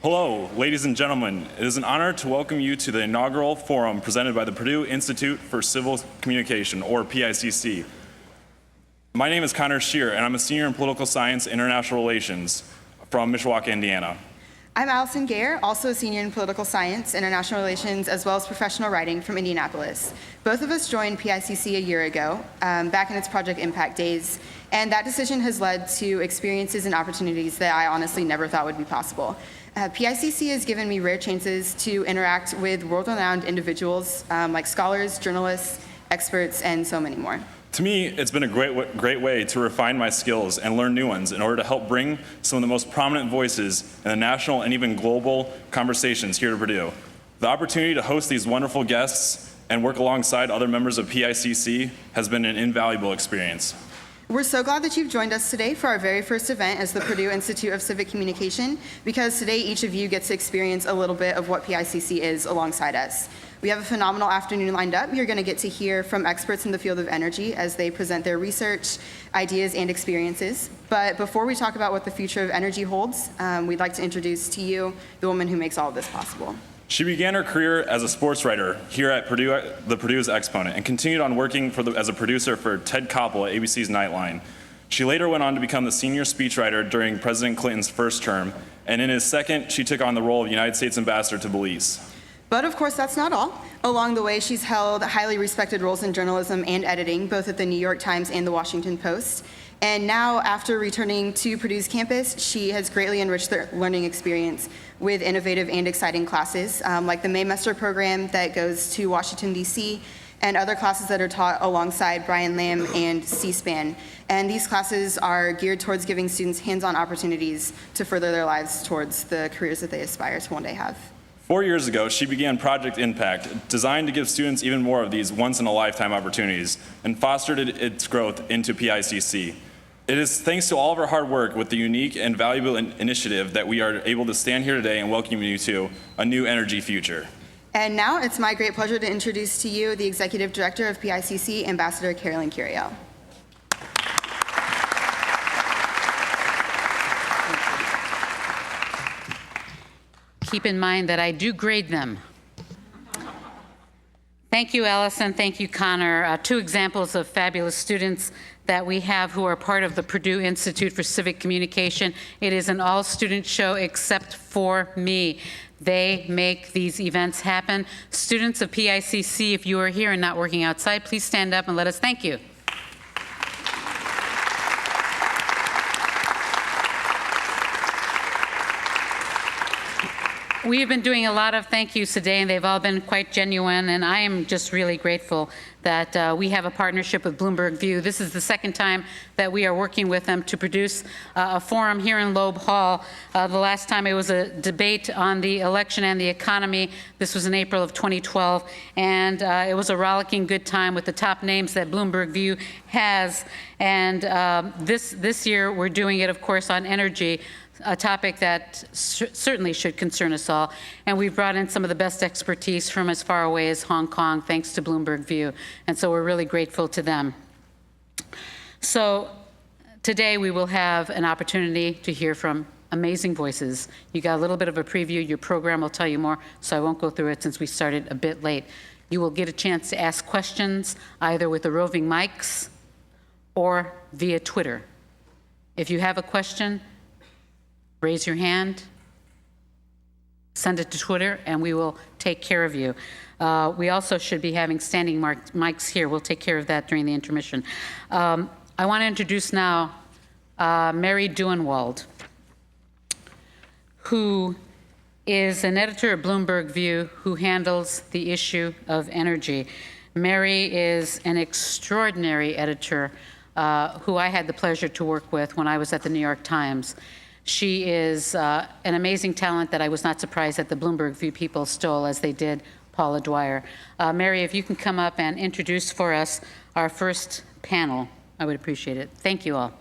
Hello, ladies and gentlemen. It is an honor to welcome you to the inaugural forum presented by the Purdue Institute for Civic Communication, or PICC. My name is Connor Shear, and I'm a senior in political science and international relations from Mishawaka, Indiana. I'm Allison Gayer, also a senior in political science, international relations, as well as professional writing from Indianapolis. Both of us joined PICC a year ago, back in its Project Impact days, and that decision has led to experiences and opportunities that I honestly never thought would be possible. PICC has given me rare chances to interact with world-renowned individuals like scholars, journalists, experts, and so many more. To me, it's been a great way to refine my skills and learn new ones in order to help bring some of the most prominent voices in the national and even global conversations here to Purdue. The opportunity to host these wonderful guests and work alongside other members of PICC has been an invaluable experience. We're so glad that you've joined us today for our very first event as the Purdue Institute of Civic Communication, because today each of you gets to experience a little bit of what PICC is alongside us. We have a phenomenal afternoon lined up. You're going to get to hear from experts in the field of energy as they present their research, ideas, and experiences. But before we talk about what the future of energy holds, we'd like to introduce to you the woman who makes all of this possible. She began her career as a sports writer here at Purdue, the Purdue's Exponent, and continued on working as a producer for Ted Koppel at ABC's Nightline. She later went on to become the senior speechwriter during President Clinton's first term, and in his second, she took on the role of United States Ambassador to Belize. But of course, that's not all. Along the way, she's held highly respected roles in journalism and editing, both at the New York Times and the Washington Post. And now, after returning to Purdue's campus, she has greatly enriched their learning experience with innovative and exciting classes, like the Maymester program that goes to Washington, D.C., and other classes that are taught alongside Brian Lamb and C-SPAN. And these classes are geared towards giving students hands-on opportunities to further their lives towards the careers that they aspire to one day have. 4 years ago, she began Project Impact, designed to give students even more of these once-in-a-lifetime opportunities, and fostered its growth into PICC. It is thanks to all of our hard work with the unique and valuable initiative that we are able to stand here today and welcome you to a new energy future. And now it's my great pleasure to introduce to you the Executive Director of PICC, Ambassador Carolyn Curiel. Keep in mind that I do grade them. Thank you, Allison. Thank you, Connor. Two examples of fabulous students that we have who are part of the Purdue Institute for Civic Communication. It is an all-student show except for me. They make these events happen. Students of PICC, if you are here and not working outside, please stand up and let us thank you. We have been doing a lot of thank yous today, and they've all been quite genuine, and I am just really grateful that we have a partnership with Bloomberg View. This is the second time that we are working with them to produce a forum here in Loeb Hall. The last time it was a debate on the election and the economy. This was in April of 2012, and it was a rollicking good time with the top names that Bloomberg View has. And this year we're doing it, of course, on energy, a topic that certainly should concern us all. And we've brought in some of the best expertise from as far away as Hong Kong, thanks to Bloomberg View. And so we're really grateful to them. So today we will have an opportunity to hear from amazing voices. You got a little bit of a preview. Your program will tell you more, so I won't go through it since we started a bit late. You will get a chance to ask questions either with the roving mics or via Twitter. If you have a question, raise your hand, send it to Twitter, and we will take care of you. We also should be having standing mics here. We'll take care of that during the intermission. I want to introduce now Mary Duenwald, who is an editor at Bloomberg View who handles the issue of energy. Mary is an extraordinary editor who I had the pleasure to work with when I was at the New York Times. She is an amazing talent that I was not surprised that the Bloomberg View people stole, as they did Paula Dwyer. Mary, if you can come up and introduce for us our first panel, I would appreciate it. Thank you all.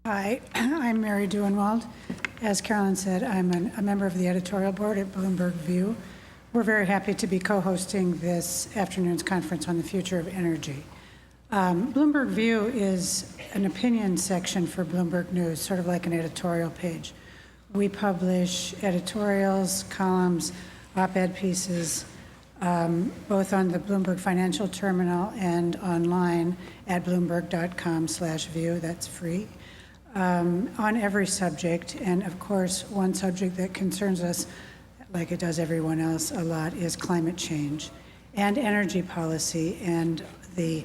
Hi, I'm Mary Duenwald. As Carolyn said, I'm a member of the editorial board at Bloomberg View. We're very happy to be co-hosting this afternoon's conference on the future of energy. Bloomberg View is an opinion section for Bloomberg News, sort of like an editorial page. We publish editorials, columns, op-ed pieces, both on the Bloomberg Financial Terminal and online at bloomberg.com/view. That's free. On every subject, and of course, one subject that concerns us, like it does everyone else a lot, is climate change and energy policy and the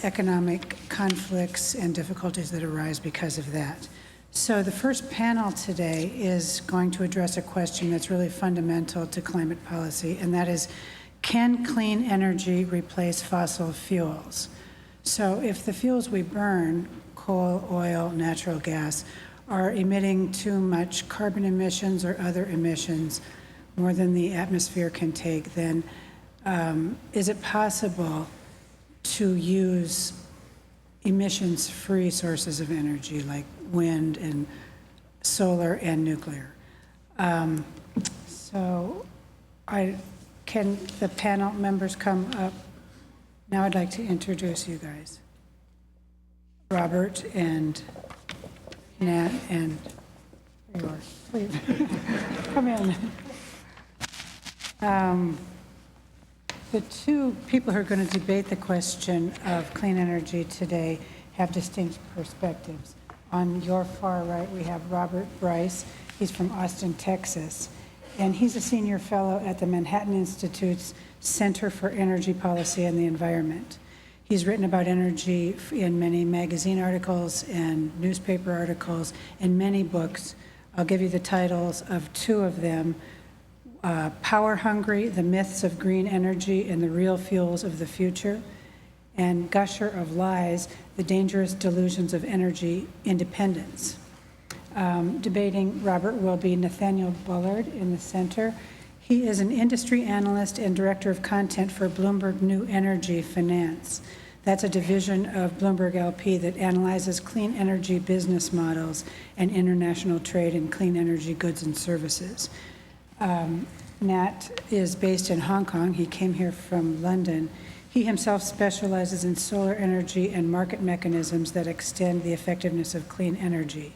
economic conflicts and difficulties that arise because of that. So the first panel today is going to address a question that's really fundamental to climate policy, and that is, can clean energy replace fossil fuels? So if the fuels we burn, coal, oil, natural gas, are emitting too much carbon emissions or other emissions, more than the atmosphere can take, then is it possible to use emissions-free sources of energy like wind and solar and nuclear? So can the panel members come up? Now I'd like to introduce you guys. Robert and Nat and there you are. Please come in. The two people who are going to debate the question of clean energy today have distinct perspectives. On your far right, we have Robert Bryce. He's from Austin, Texas, and he's a senior fellow at the Manhattan Institute's Center for Energy Policy and the Environment. He's written about energy in many magazine articles and newspaper articles and many books. I'll give you the titles of two of them. Power Hungry, The Myths of Green Energy and the Real Fuels of the Future, and Gusher of Lies, The Dangerous Delusions of Energy Independence. Debating Robert will be Nathaniel Bullard in the center. He is an industry analyst and director of content for Bloomberg New Energy Finance. That's a division of Bloomberg LP that analyzes clean energy business models and international trade in clean energy goods and services. Nat is based in Hong Kong. He came here from London. He himself specializes in solar energy and market mechanisms that extend the effectiveness of clean energy.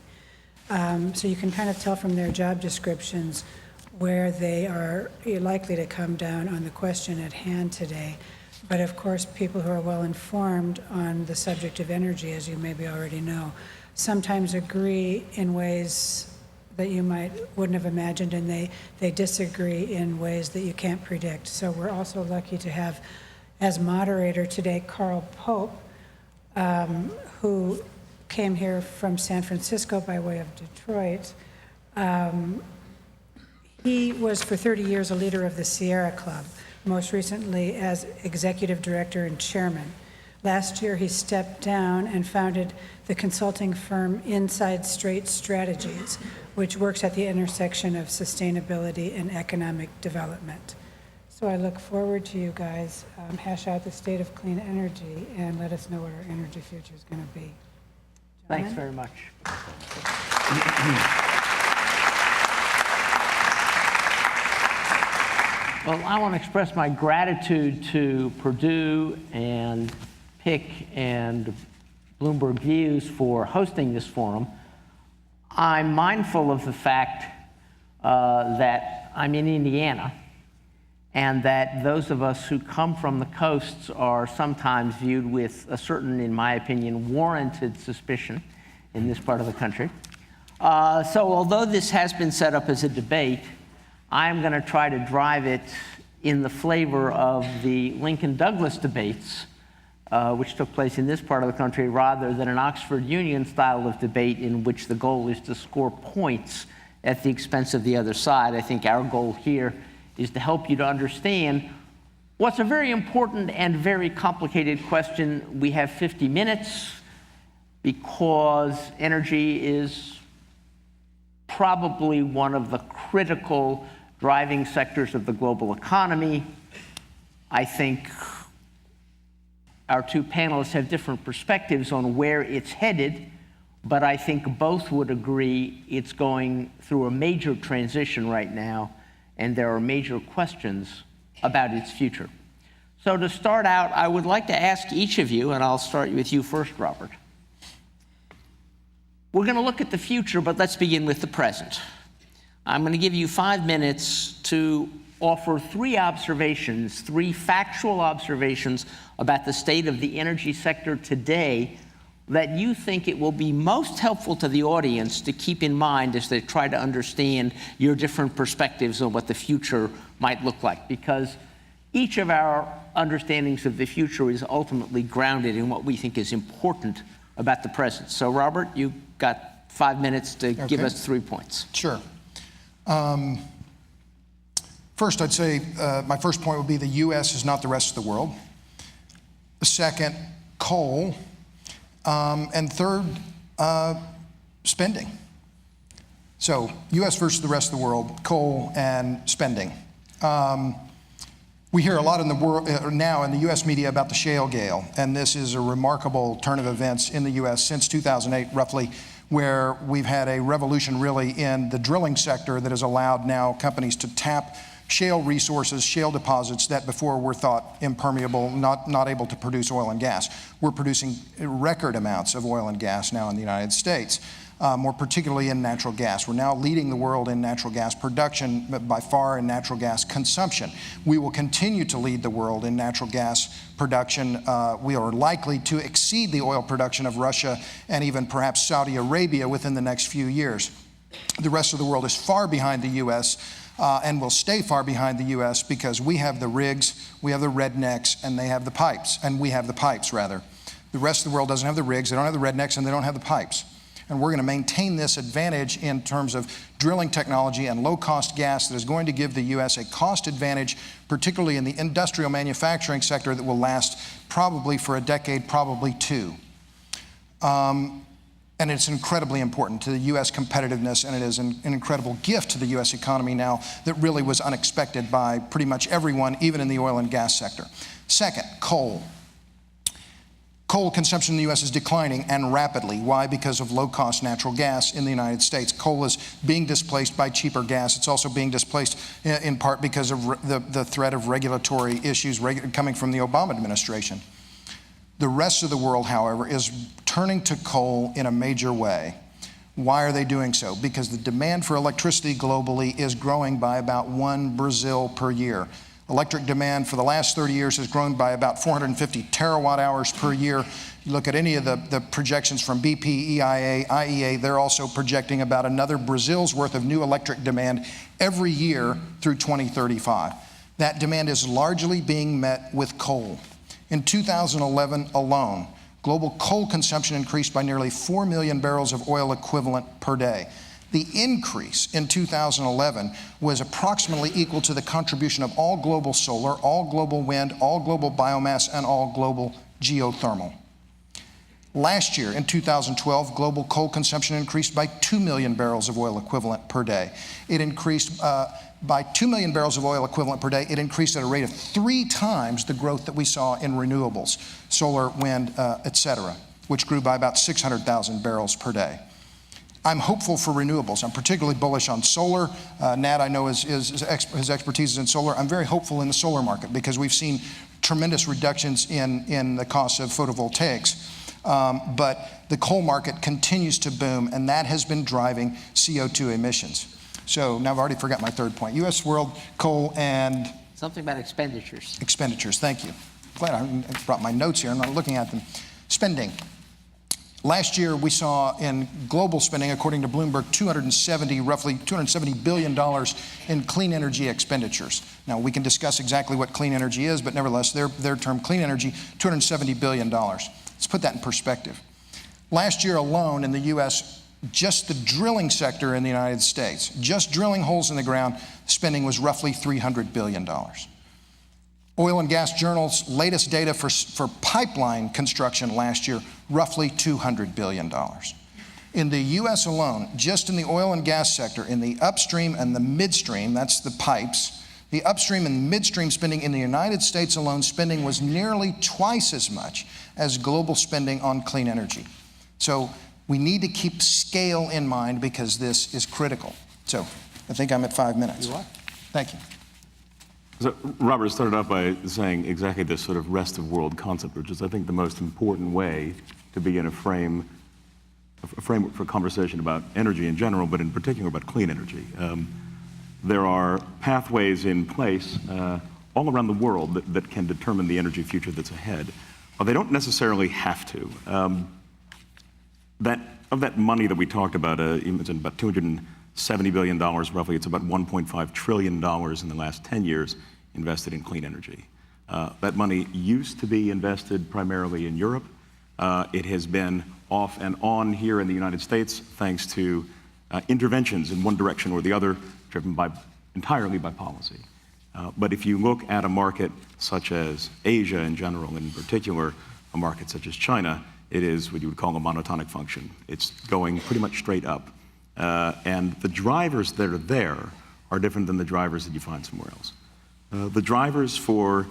So you can kind of tell from their job descriptions where they are likely to come down on the question at hand today. But of course, people who are well informed on the subject of energy, as you maybe already know, sometimes agree in ways that you wouldn't have imagined, and they disagree in ways that you can't predict. So we're also lucky to have as moderator today Carl Pope, who came here from San Francisco by way of Detroit. He was for 30 years a leader of the Sierra Club, most recently as executive director and chairman. Last year, he stepped down and founded the consulting firm Inside Straight Strategies, which works at the intersection of sustainability and economic development. So I look forward to you guys hash out the state of clean energy and let us know what our energy future is going to be. Thanks very much. Well, I want to express my gratitude to Purdue and PIC and Bloomberg Views for hosting this forum. I'm mindful of the fact that I'm in Indiana, and that those of us who come from the coasts are sometimes viewed with a certain, in my opinion, warranted suspicion in this part of the country. So although this has been set up as a debate, I'm going to try to drive it in the flavor of the Lincoln-Douglas debates, which took place in this part of the country, rather than an Oxford Union style of debate in which the goal is to score points at the expense of the other side. I think our goal here is to help you to understand what's a very important and very complicated question. We have 50 minutes because energy is probably one of the critical driving sectors of the global economy. I think our two panelists have different perspectives on where it's headed, but I think both would agree it's going through a major transition right now, and there are major questions about its future. So to start out, I would like to ask each of you, and I'll start with you first, Robert. We're going to look at the future, but let's begin with the present. I'm going to give you 5 minutes to offer 3 observations, 3 factual observations about the state of the energy sector today that you think it will be most helpful to the audience to keep in mind as they try to understand your different perspectives on what the future might look like. Because each of our understandings of the future is ultimately grounded in what we think is important about the present. So, Robert, you've got 5 minutes to give us 3 points. Sure. First, I'd say my first point would be the U.S. is not the rest of the world. Second, coal. And third, spending. So, U.S. versus the rest of the world, coal and spending. We hear a lot in the world now in the U.S. media about the shale gale, and this is a remarkable turn of events in the U.S. since 2008, roughly, where we've had a revolution really in the drilling sector that has allowed now companies to tap shale resources, shale deposits that before were thought impermeable, not able to produce oil and gas. We're producing record amounts of oil and gas now in the United States, more particularly in natural gas. We're now leading the world in natural gas production, but by far in natural gas consumption. We will continue to lead the world in natural gas production. We are likely to exceed the oil production of Russia and even perhaps Saudi Arabia within the next few years. The rest of the world is far behind the U.S., and will stay far behind the U.S. because we have the rigs, we have the rednecks, and they have the pipes, and we have the pipes, rather. The rest of the world doesn't have the rigs, they don't have the rednecks, and they don't have the pipes. And we're going to maintain this advantage in terms of drilling technology and low-cost gas that is going to give the U.S. a cost advantage, particularly in the industrial manufacturing sector, that will last probably for a decade, probably 2. And it's incredibly important to the U.S. competitiveness, and it is an incredible gift to the U.S. economy now that really was unexpected by pretty much everyone, even in the oil and gas sector. Second, coal. Coal consumption in the U.S. is declining, and rapidly. Why? Because of low-cost natural gas in the United States. Coal is being displaced by cheaper gas. It's also being displaced in part because of the threat of regulatory issues coming from the Obama administration. The rest of the world, however, is turning to coal in a major way. Why are they doing so? Because the demand for electricity globally is growing by about 1 Brazil per year. Electric demand for the last 30 years has grown by about 450 terawatt hours per year. You look at any of the projections from BP, EIA, IEA, they're also projecting about another Brazil's worth of new electric demand every year through 2035. That demand is largely being met with coal. In 2011 alone, global coal consumption increased by nearly 4 million barrels of oil equivalent per day. The increase in 2011 was approximately equal to the contribution of all global solar, all global wind, all global biomass, and all global geothermal. Last year, in 2012, global coal consumption increased by 2 million barrels of oil equivalent per day. It increased by 2 million barrels of oil equivalent per day. It increased at a rate of 3 times the growth that we saw in renewables, solar, wind, et cetera, which grew by about 600,000 barrels per day. I'm hopeful for renewables. I'm particularly bullish on solar. Nat, I know, his expertise is in solar. I'm very hopeful in the solar market because we've seen tremendous reductions in the cost of photovoltaics. But the coal market continues to boom, and that has been driving CO2 emissions. So now I've already forgot my third point. U.S. world, coal, and... Something about expenditures. Expenditures, thank you. Glad I brought my notes here. I'm not looking at them. Spending. Last year, we saw in global spending, according to Bloomberg, roughly $270 billion in clean energy expenditures. Now, we can discuss exactly what clean energy is, but nevertheless, their term clean energy, $270 billion. Let's put that in perspective. Last year alone in the U.S., just the drilling sector in the United States, just drilling holes in the ground, spending was roughly $300 billion. Oil and Gas Journal's latest data for pipeline construction last year, roughly $200 billion. In the U.S. alone, just in the oil and gas sector, in the upstream and the midstream, that's the pipes, the upstream and midstream spending in the United States alone, spending was nearly twice as much as global spending on clean energy. So we need to keep scale in mind because this is critical. So I think I'm at 5 minutes. You are? Thank you. So Robert started off by saying exactly this sort of rest of world concept, which is, I think, the most important way to begin a framework for conversation about energy in general, but in particular about clean energy. There are pathways in place all around the world that can determine the energy future that's ahead. Well, they don't necessarily have to. Of that money that we talked about, it's about $270 billion roughly. It's about $1.5 trillion in the last 10 years invested in clean energy. That money used to be invested primarily in Europe. It has been off and on here in the United States thanks to interventions in one direction or the other, driven entirely by policy. But if you look at a market such as Asia in general, and in particular a market such as China, it is what you would call a monotonic function. It's going pretty much straight up. And the drivers that are there are different than the drivers that you find somewhere else. The drivers for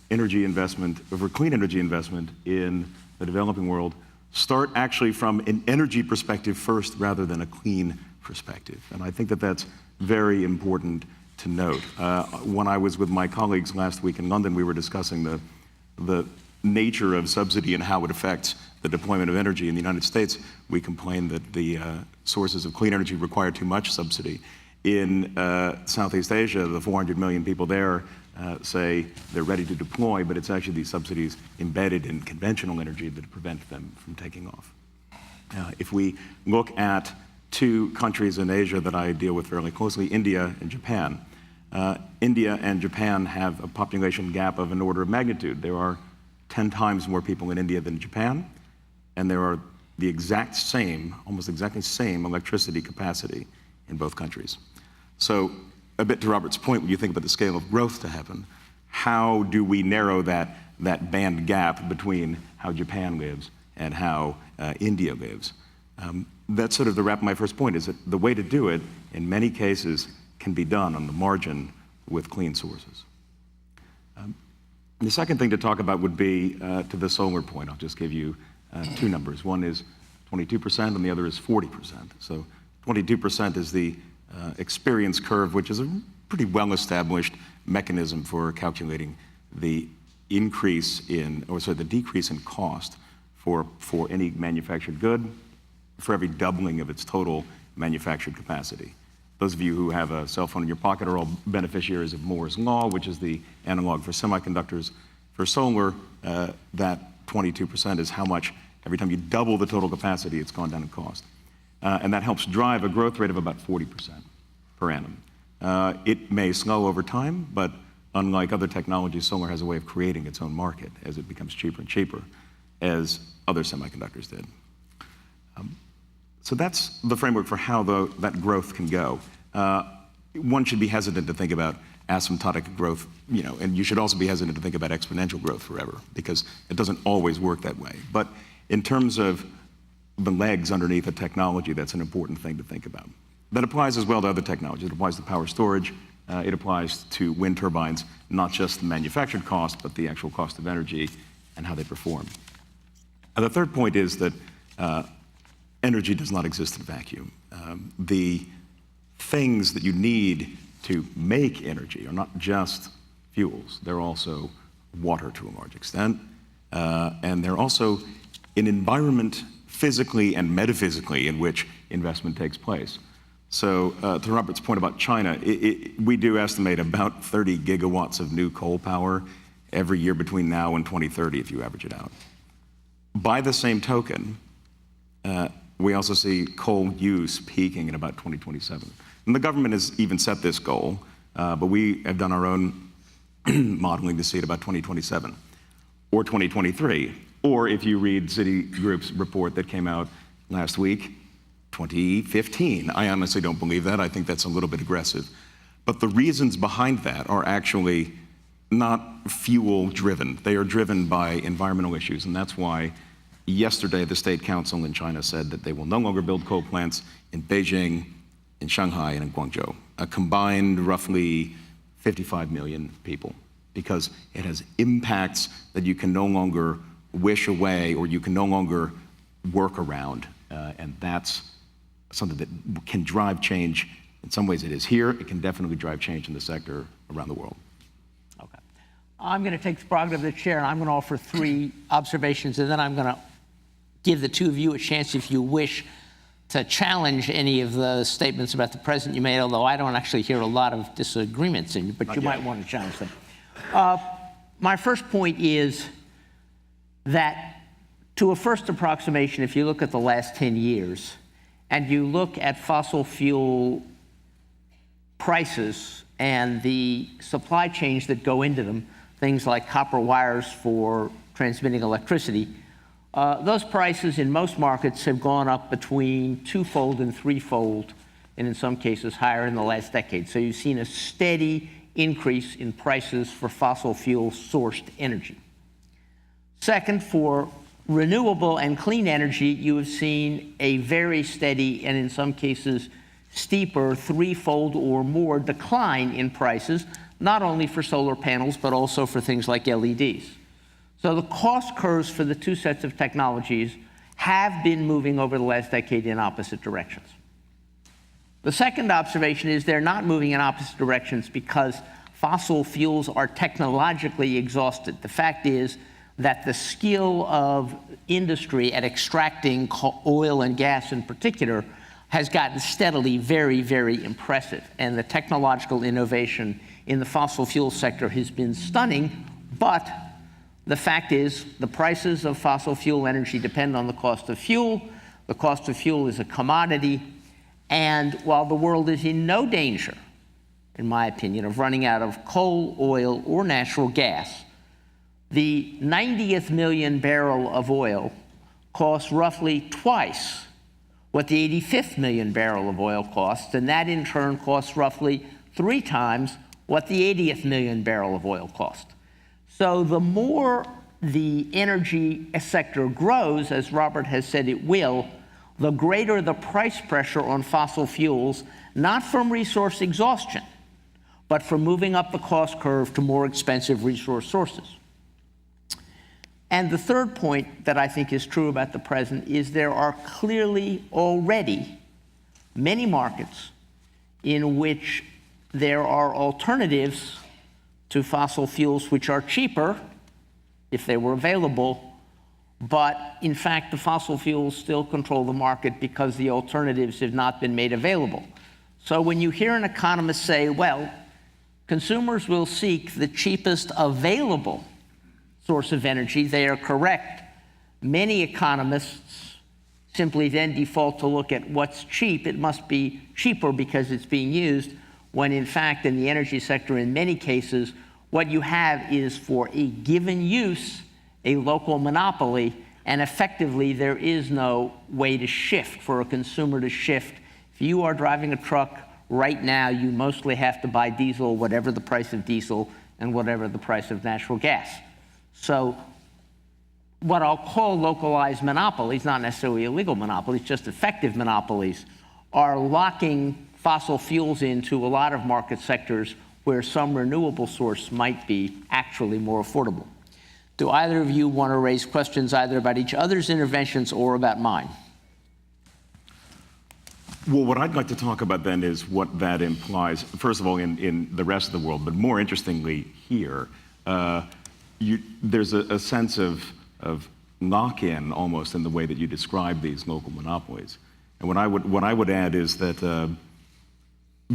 energy investment, for clean energy investment in the developing world start actually from an energy perspective first rather than a clean perspective. And I think that that's very important to note. When I was with my colleagues last week in London, we were discussing the nature of subsidy and how it affects the deployment of energy in the United States. We complained that the sources of clean energy require too much subsidy. In Southeast Asia, the 400 million people there say they're ready to deploy, but it's actually these subsidies embedded in conventional energy that prevent them from taking off. If we look at two countries in Asia that I deal with fairly closely, India and Japan. India and Japan have a population gap of an order of magnitude. There are 10 times more people in India than in Japan, and there are the exact same, almost exactly same electricity capacity in both countries. So a bit to Robert's point, when you think about the scale of growth to happen, how do we narrow that band gap between how Japan lives and how India lives? That's sort of the wrap of my first point, is that the way to do it, in many cases, can be done on the margin with clean sources. The second thing to talk about would be to the solar point. I'll just give you two numbers. One is 22% and the other is 40%. So 22% is the experience curve, which is a pretty well-established mechanism for calculating the decrease in cost for any manufactured good for every doubling of its total manufactured capacity. Those of you who have a cell phone in your pocket are all beneficiaries of Moore's Law, which is the analog for semiconductors. For solar, that 22% is how much, every time you double the total capacity, it's gone down in cost. And that helps drive a growth rate of about 40% per annum. It may slow over time, but unlike other technologies, solar has a way of creating its own market as it becomes cheaper and cheaper, as other semiconductors did. So that's the framework for how that growth can go. One should be hesitant to think about asymptotic growth, and you should also be hesitant to think about exponential growth forever, because it doesn't always work that way. But in terms of the legs underneath a technology, that's an important thing to think about. That applies as well to other technologies. It applies to power storage. It applies to wind turbines, not just the manufactured cost, but the actual cost of energy and how they perform. And the third point is that energy does not exist in a vacuum. The things that you need to make energy are not just fuels. They're also water to a large extent. And they're also an environment physically and metaphysically in which investment takes place. So to Robert's point about China, we do estimate about 30 gigawatts of new coal power every year between now and 2030, if you average it out. By the same token, we also see coal use peaking in about 2027. And the government has even set this goal, but we have done our own modeling to see it about 2027 or 2023. Or if you read Citigroup's report that came out last week, 2015. I honestly don't believe that. I think that's a little bit aggressive. But the reasons behind that are actually not fuel driven. They are driven by environmental issues, and that's why yesterday the State Council in China said that they will no longer build coal plants in Beijing, in Shanghai, and in Guangzhou, a combined roughly 55 million people, because it has impacts that you can no longer wish away or you can no longer work around, and that's something that can drive change in some ways it is here. It can definitely drive change in the sector around the world. Okay. I'm going to take the prerogative of the chair, and I'm going to offer 3 observations, and then I'm going to give the 2 of you a chance, if you wish, to challenge any of the statements about the president you made, although I don't actually hear a lot of disagreements in you, but you might want to challenge them. My first point is that, to a first approximation, if you look at the last 10 years, and you look at fossil fuel prices and the supply chains that go into them, things like copper wires for transmitting electricity, those prices in most markets have gone up between 2-fold and 3-fold, and in some cases higher in the last decade. So you've seen a steady increase in prices for fossil fuel sourced energy. Second, for renewable and clean energy, you have seen a very steady and in some cases steeper 3-fold or more decline in prices, not only for solar panels, but also for things like LEDs. So the cost curves for the 2 sets of technologies have been moving over the last decade in opposite directions. The second observation is they're not moving in opposite directions because fossil fuels are technologically exhausted. The fact is that the skill of industry at extracting oil and gas in particular has gotten steadily very, very impressive. And the technological innovation in the fossil fuel sector has been stunning, but the fact is the prices of fossil fuel energy depend on the cost of fuel. The cost of fuel is a commodity. And while the world is in no danger, in my opinion, of running out of coal, oil, or natural gas, the 90th million barrel of oil costs roughly twice what the 85th million barrel of oil costs, and that in turn costs roughly 3 times what the 80th million barrel of oil costs. So the more the energy sector grows, as Robert has said it will, the greater the price pressure on fossil fuels, not from resource exhaustion, but from moving up the cost curve to more expensive resource sources. And the third point that I think is true about the present is there are clearly already many markets in which there are alternatives to fossil fuels which are cheaper if they were available, but in fact the fossil fuels still control the market because the alternatives have not been made available. So when you hear an economist say, well, consumers will seek the cheapest available source of energy, they are correct. Many economists simply then default to look at what's cheap. It must be cheaper because it's being used, when in fact in the energy sector in many cases what you have is for a given use a local monopoly, and effectively there is no way to shift for a consumer to shift. If you are driving a truck right now, you mostly have to buy diesel, whatever the price of diesel and whatever the price of natural gas. So what I'll call localized monopolies, not necessarily illegal monopolies, just effective monopolies, are locking fossil fuels into a lot of market sectors where some renewable source might be actually more affordable. Do either of you want to raise questions either about each other's interventions or about mine? Well, what I'd like to talk about then is what that implies, first of all, in the rest of the world, but more interestingly here. There's a sense of knock-in almost in the way that you describe these local monopolies. And what I would add is that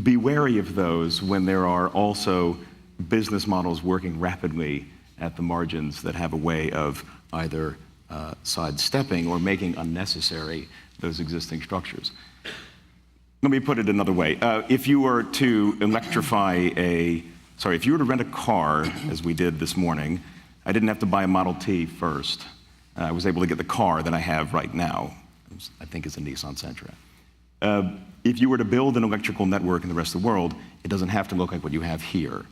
be wary of those when there are also business models working rapidly at the margins that have a way of either sidestepping or making unnecessary those existing structures. Let me put it another way. If you were to if you were to rent a car, as we did this morning, I didn't have to buy a Model T first. I was able to get the car that I have right now. I think it's a Nissan Sentra. If you were to build an electrical network in the rest of the world, it doesn't have to look like what you have here.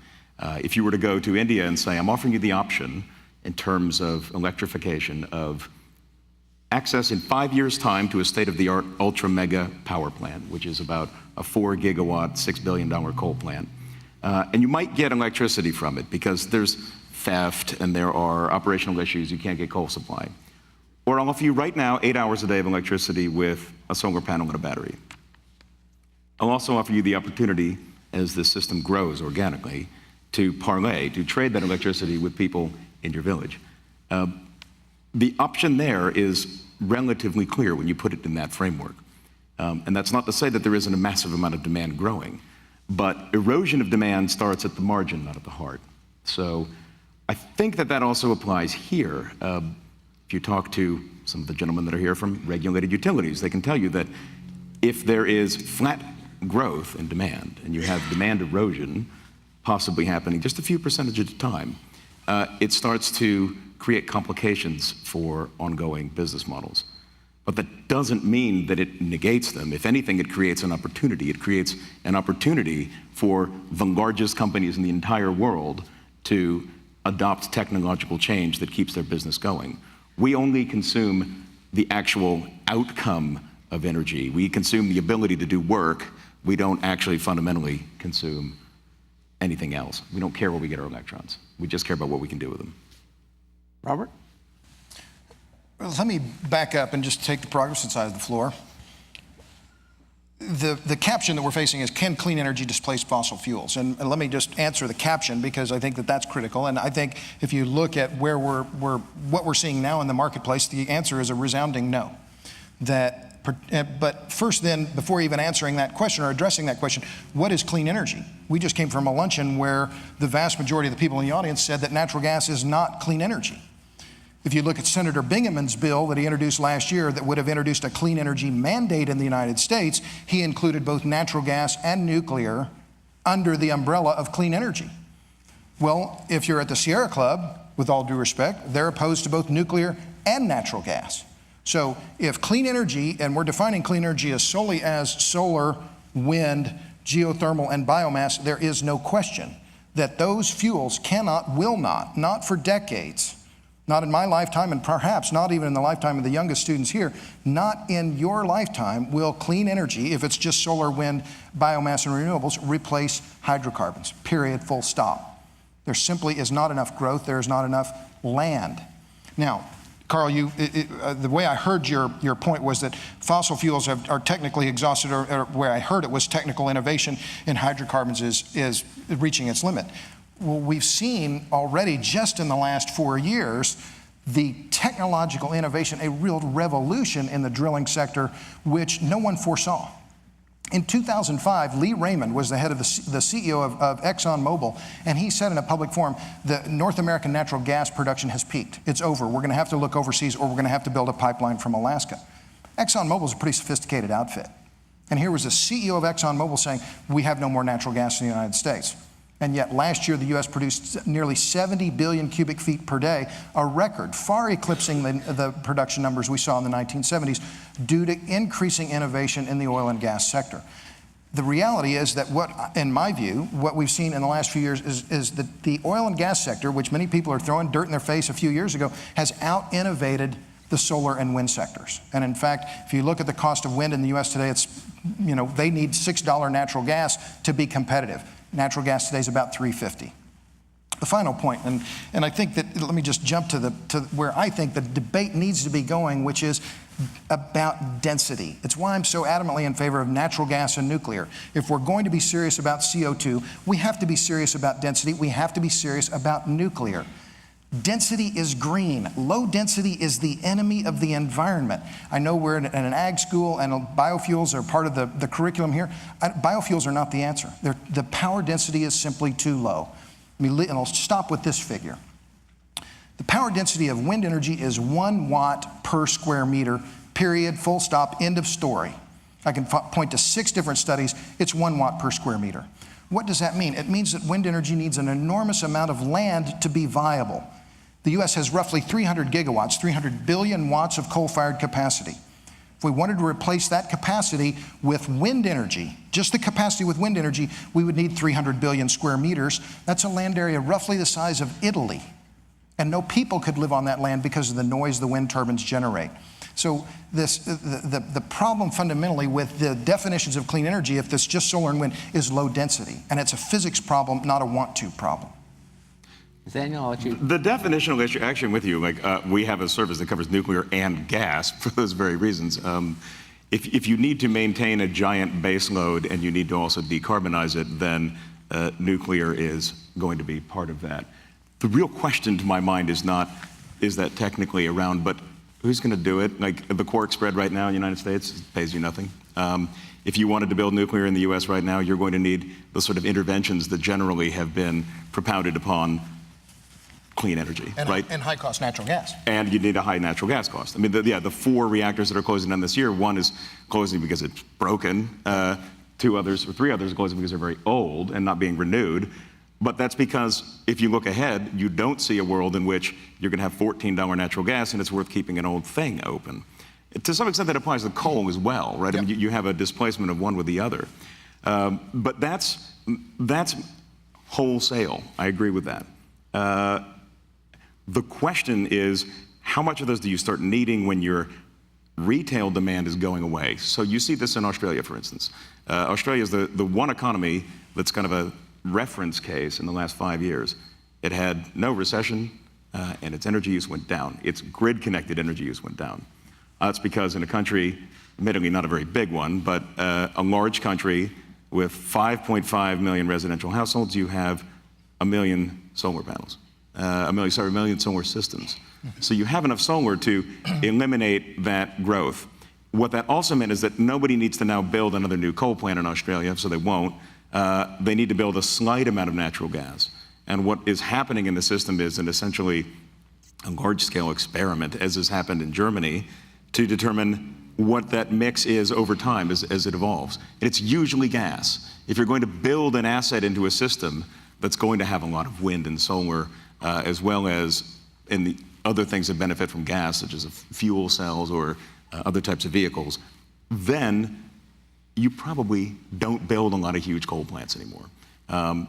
If you were to go to India and say, I'm offering you the option in terms of electrification of access in 5 years' time to a state-of-the-art ultra-mega power plant, which is about a 4-gigawatt, $6 billion coal plant. And you might get electricity from it because there's theft and there are operational issues, you can't get coal supply. Or I'll offer you right now 8 hours a day of electricity with a solar panel and a battery. I'll also offer you the opportunity, as the system grows organically, to parlay, to trade that electricity with people in your village. The option there is relatively clear when you put it in that framework. And that's not to say that there isn't a massive amount of demand growing, but erosion of demand starts at the margin, not at the heart. So I think that that also applies here. If you talk to some of the gentlemen that are here from regulated utilities, they can tell you that if there is flat growth in demand and you have demand erosion possibly happening just a few percentage at a time, it starts to create complications for ongoing business models. But that doesn't mean that it negates them. If anything, it creates an opportunity. It creates an opportunity for the largest companies in the entire world to adopt technological change that keeps their business going. We only consume the actual outcome of energy. We consume the ability to do work. We don't actually fundamentally consume anything else. We don't care where we get our electrons. We just care about what we can do with them. Robert? Well, let me back up and just take the progressive side of the floor. The caption that we're facing is, can clean energy displace fossil fuels? And let me just answer the caption, because I think that that's critical. And I think if you look at where what we're seeing now in the marketplace, the answer is a resounding no. But first then, before even answering that question or addressing that question, what is clean energy? We just came from a luncheon where the vast majority of the people in the audience said that natural gas is not clean energy. If you look at Senator Binghamton's bill that he introduced last year that would have introduced a clean energy mandate in the United States, he included both natural gas and nuclear under the umbrella of clean energy. Well, if you're at the Sierra Club, with all due respect, they're opposed to both nuclear and natural gas. So if clean energy, and we're defining clean energy as solely as solar, wind, geothermal, and biomass, there is no question that those fuels cannot, will not for decades, not in my lifetime, and perhaps not even in the lifetime of the youngest students here, not in your lifetime will clean energy, if it's just solar, wind, biomass, and renewables, replace hydrocarbons, period, full stop. There simply is not enough growth. There is not enough land. Now, Carl, the way I heard your point was that fossil fuels are technically exhausted, or where I heard it was technical innovation in hydrocarbons is reaching its limit. Well, we've seen already just in the last 4 years the technological innovation, a real revolution in the drilling sector, which no one foresaw. In 2005, Lee Raymond was the head of the CEO of ExxonMobil, and he said in a public forum, the North American natural gas production has peaked. It's over. We're going to have to look overseas, or we're going to have to build a pipeline from Alaska. ExxonMobil is a pretty sophisticated outfit. And here was the CEO of ExxonMobil saying, we have no more natural gas in the United States. And yet last year, the U.S. produced nearly 70 billion cubic feet per day, a record, far eclipsing the production numbers we saw in the 1970s due to increasing innovation in the oil and gas sector. The reality is that in my view, what we've seen in the last few years is that the oil and gas sector, which many people are throwing dirt in their face a few years ago, has out-innovated the solar and wind sectors. And in fact, if you look at the cost of wind in the U.S. today, it's, they need $6 natural gas to be competitive. Natural gas today is about $3.50. The final point, and I think that, let me just jump to where I think the debate needs to be going, which is about density. It's why I'm so adamantly in favor of natural gas and nuclear. If we're going to be serious about CO2, we have to be serious about density. We have to be serious about nuclear. Density is green. Low density is the enemy of the environment. I know we're in an ag school and biofuels are part of the curriculum here. Biofuels are not the answer. The power density is simply too low. And I'll stop with this figure. The power density of wind energy is 1 watt per square meter, period, full stop, end of story. I can point to 6 different studies. It's 1 watt per square meter. What does that mean? It means that wind energy needs an enormous amount of land to be viable. The U.S. has roughly 300 gigawatts, 300 billion watts of coal-fired capacity. If we wanted to replace that capacity with wind energy, just the capacity with wind energy, we would need 300 billion square meters. That's a land area roughly the size of Italy. And no people could live on that land because of the noise the wind turbines generate. So the problem fundamentally with the definitions of clean energy, if it's just solar and wind, is low density. And it's a physics problem, not a want-to problem. Nathaniel, I'll let you. The definitional issue, actually, I'm with you. We have a service that covers nuclear and gas for those very reasons. if you need to maintain a giant base load and you need to also decarbonize it, then nuclear is going to be part of that. The real question to my mind is not, is that technically around, but who's going to do it? Like the quark spread right now in the United States pays you nothing. If you wanted to build nuclear in the US right now, you're going to need the sort of interventions that generally have been propounded upon clean energy, right? And high-cost natural gas. And you need a high natural gas cost. I mean, the 4 reactors that are closing down this year, one is closing because it's broken, 2 others or 3 others are closing because they're very old and not being renewed. But that's because if you look ahead, you don't see a world in which you're going to have $14 natural gas and it's worth keeping an old thing open. To some extent, that applies to coal as well, right? Yep. I mean, you have a displacement of one with the other. But that's wholesale. I agree with that. The question is, how much of those do you start needing when your retail demand is going away? So you see this in Australia, for instance. Australia is the one economy that's kind of a reference case in the last 5 years. It had no recession, and its energy use went down. Its grid-connected energy use went down. That's because in a country, admittedly not a very big one, but a large country with 5.5 million residential households, you have 1 million solar panels. 1 million solar systems. So you have enough solar to eliminate that growth. What that also meant is that nobody needs to now build another new coal plant in Australia, so they won't. They need to build a slight amount of natural gas. And what is happening in the system is essentially a large-scale experiment, as has happened in Germany, to determine what that mix is over time as it evolves. And it's usually gas. If you're going to build an asset into a system that's going to have a lot of wind and solar, as well as in the other things that benefit from gas, such as fuel cells or other types of vehicles, then you probably don't build a lot of huge coal plants anymore.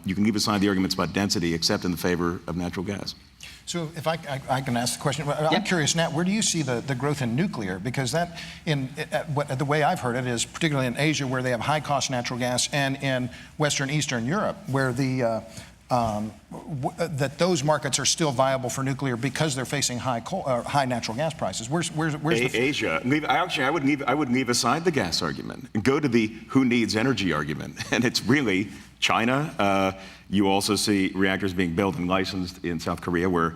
You can leave aside the arguments about density, except in the favor of natural gas. So if I can ask the question, I'm curious, Nat, where do you see the growth in nuclear? Because that, the way I've heard it is particularly in Asia, where they have high-cost natural gas, and in Western Eastern Europe, where that those markets are still viable for nuclear because they're facing high natural gas prices. Where's Asia? I would leave aside the gas argument and go to the who needs energy argument, and it's really China. You also see reactors being built and licensed in South Korea, where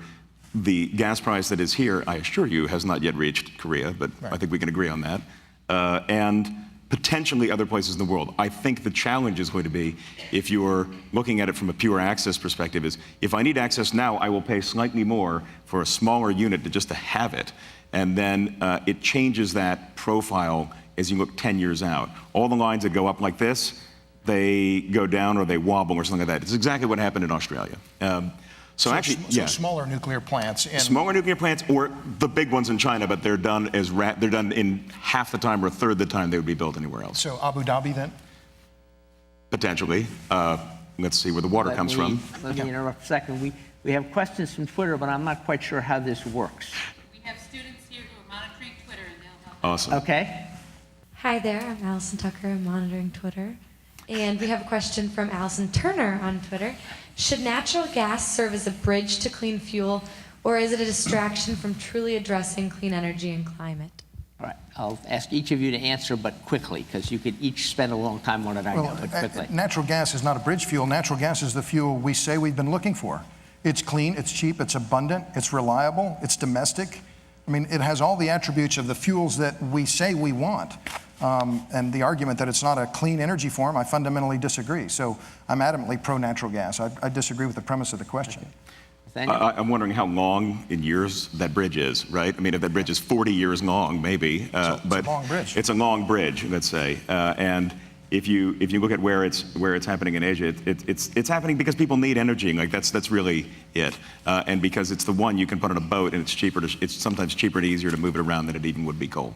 the gas price that is here, I assure you, has not yet reached Korea, but right. I think we can agree on that. And potentially other places in the world. I think the challenge is going to be, if you're looking at it from a pure access perspective, is if I need access now, I will pay slightly more for a smaller unit just to have it. And then it changes that profile as you look 10 years out. All the lines that go up like this, they go down or they wobble or something like that. It's exactly what happened in Australia. So smaller nuclear plants. Smaller nuclear plants, or the big ones in China, but they're done in half the time or a third the time they would be built anywhere else. So Abu Dhabi then? Potentially. Let's see where the water comes from. Let me interrupt a second. We have questions from Twitter, but I'm not quite sure how this works. We have students here who are monitoring Twitter, and they'll help. Awesome. Okay. Hi there, I'm Allison Tucker, I'm monitoring Twitter. And we have a question from Allison Turner on Twitter. Should natural gas serve as a bridge to clean fuel, or is it a distraction from truly addressing clean energy and climate? All right, I'll ask each of you to answer, but quickly, because you could each spend a long time on it, I know, but quickly. Natural gas is not a bridge fuel. Natural gas is the fuel we say we've been looking for. It's clean, it's cheap, it's abundant, it's reliable, it's domestic. I mean, it has all the attributes of the fuels that we say we want. And the argument that it's not a clean energy form, I fundamentally disagree. So I'm adamantly pro-natural gas. I disagree with the premise of the question. I'm wondering how long in years that bridge is, right? I mean, if that bridge is 40 years long, maybe. It's a long bridge. It's a long bridge, let's say. And if you look at where it's happening in Asia, it's happening because people need energy. Like that's really it. And because it's the one you can put on a boat, and it's sometimes cheaper and easier to move it around than it even would be coal.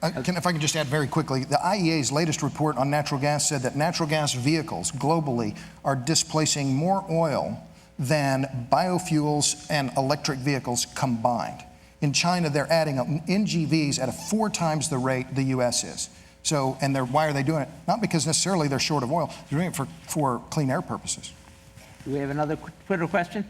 If I can just add very quickly, the IEA's latest report on natural gas said that natural gas vehicles globally are displacing more oil than biofuels and electric vehicles combined. In China, they're adding NGVs at 4 times the rate the US is. So, and why are they doing it? Not because necessarily they're short of oil, they're doing it for clean air purposes. Do we have another Twitter question?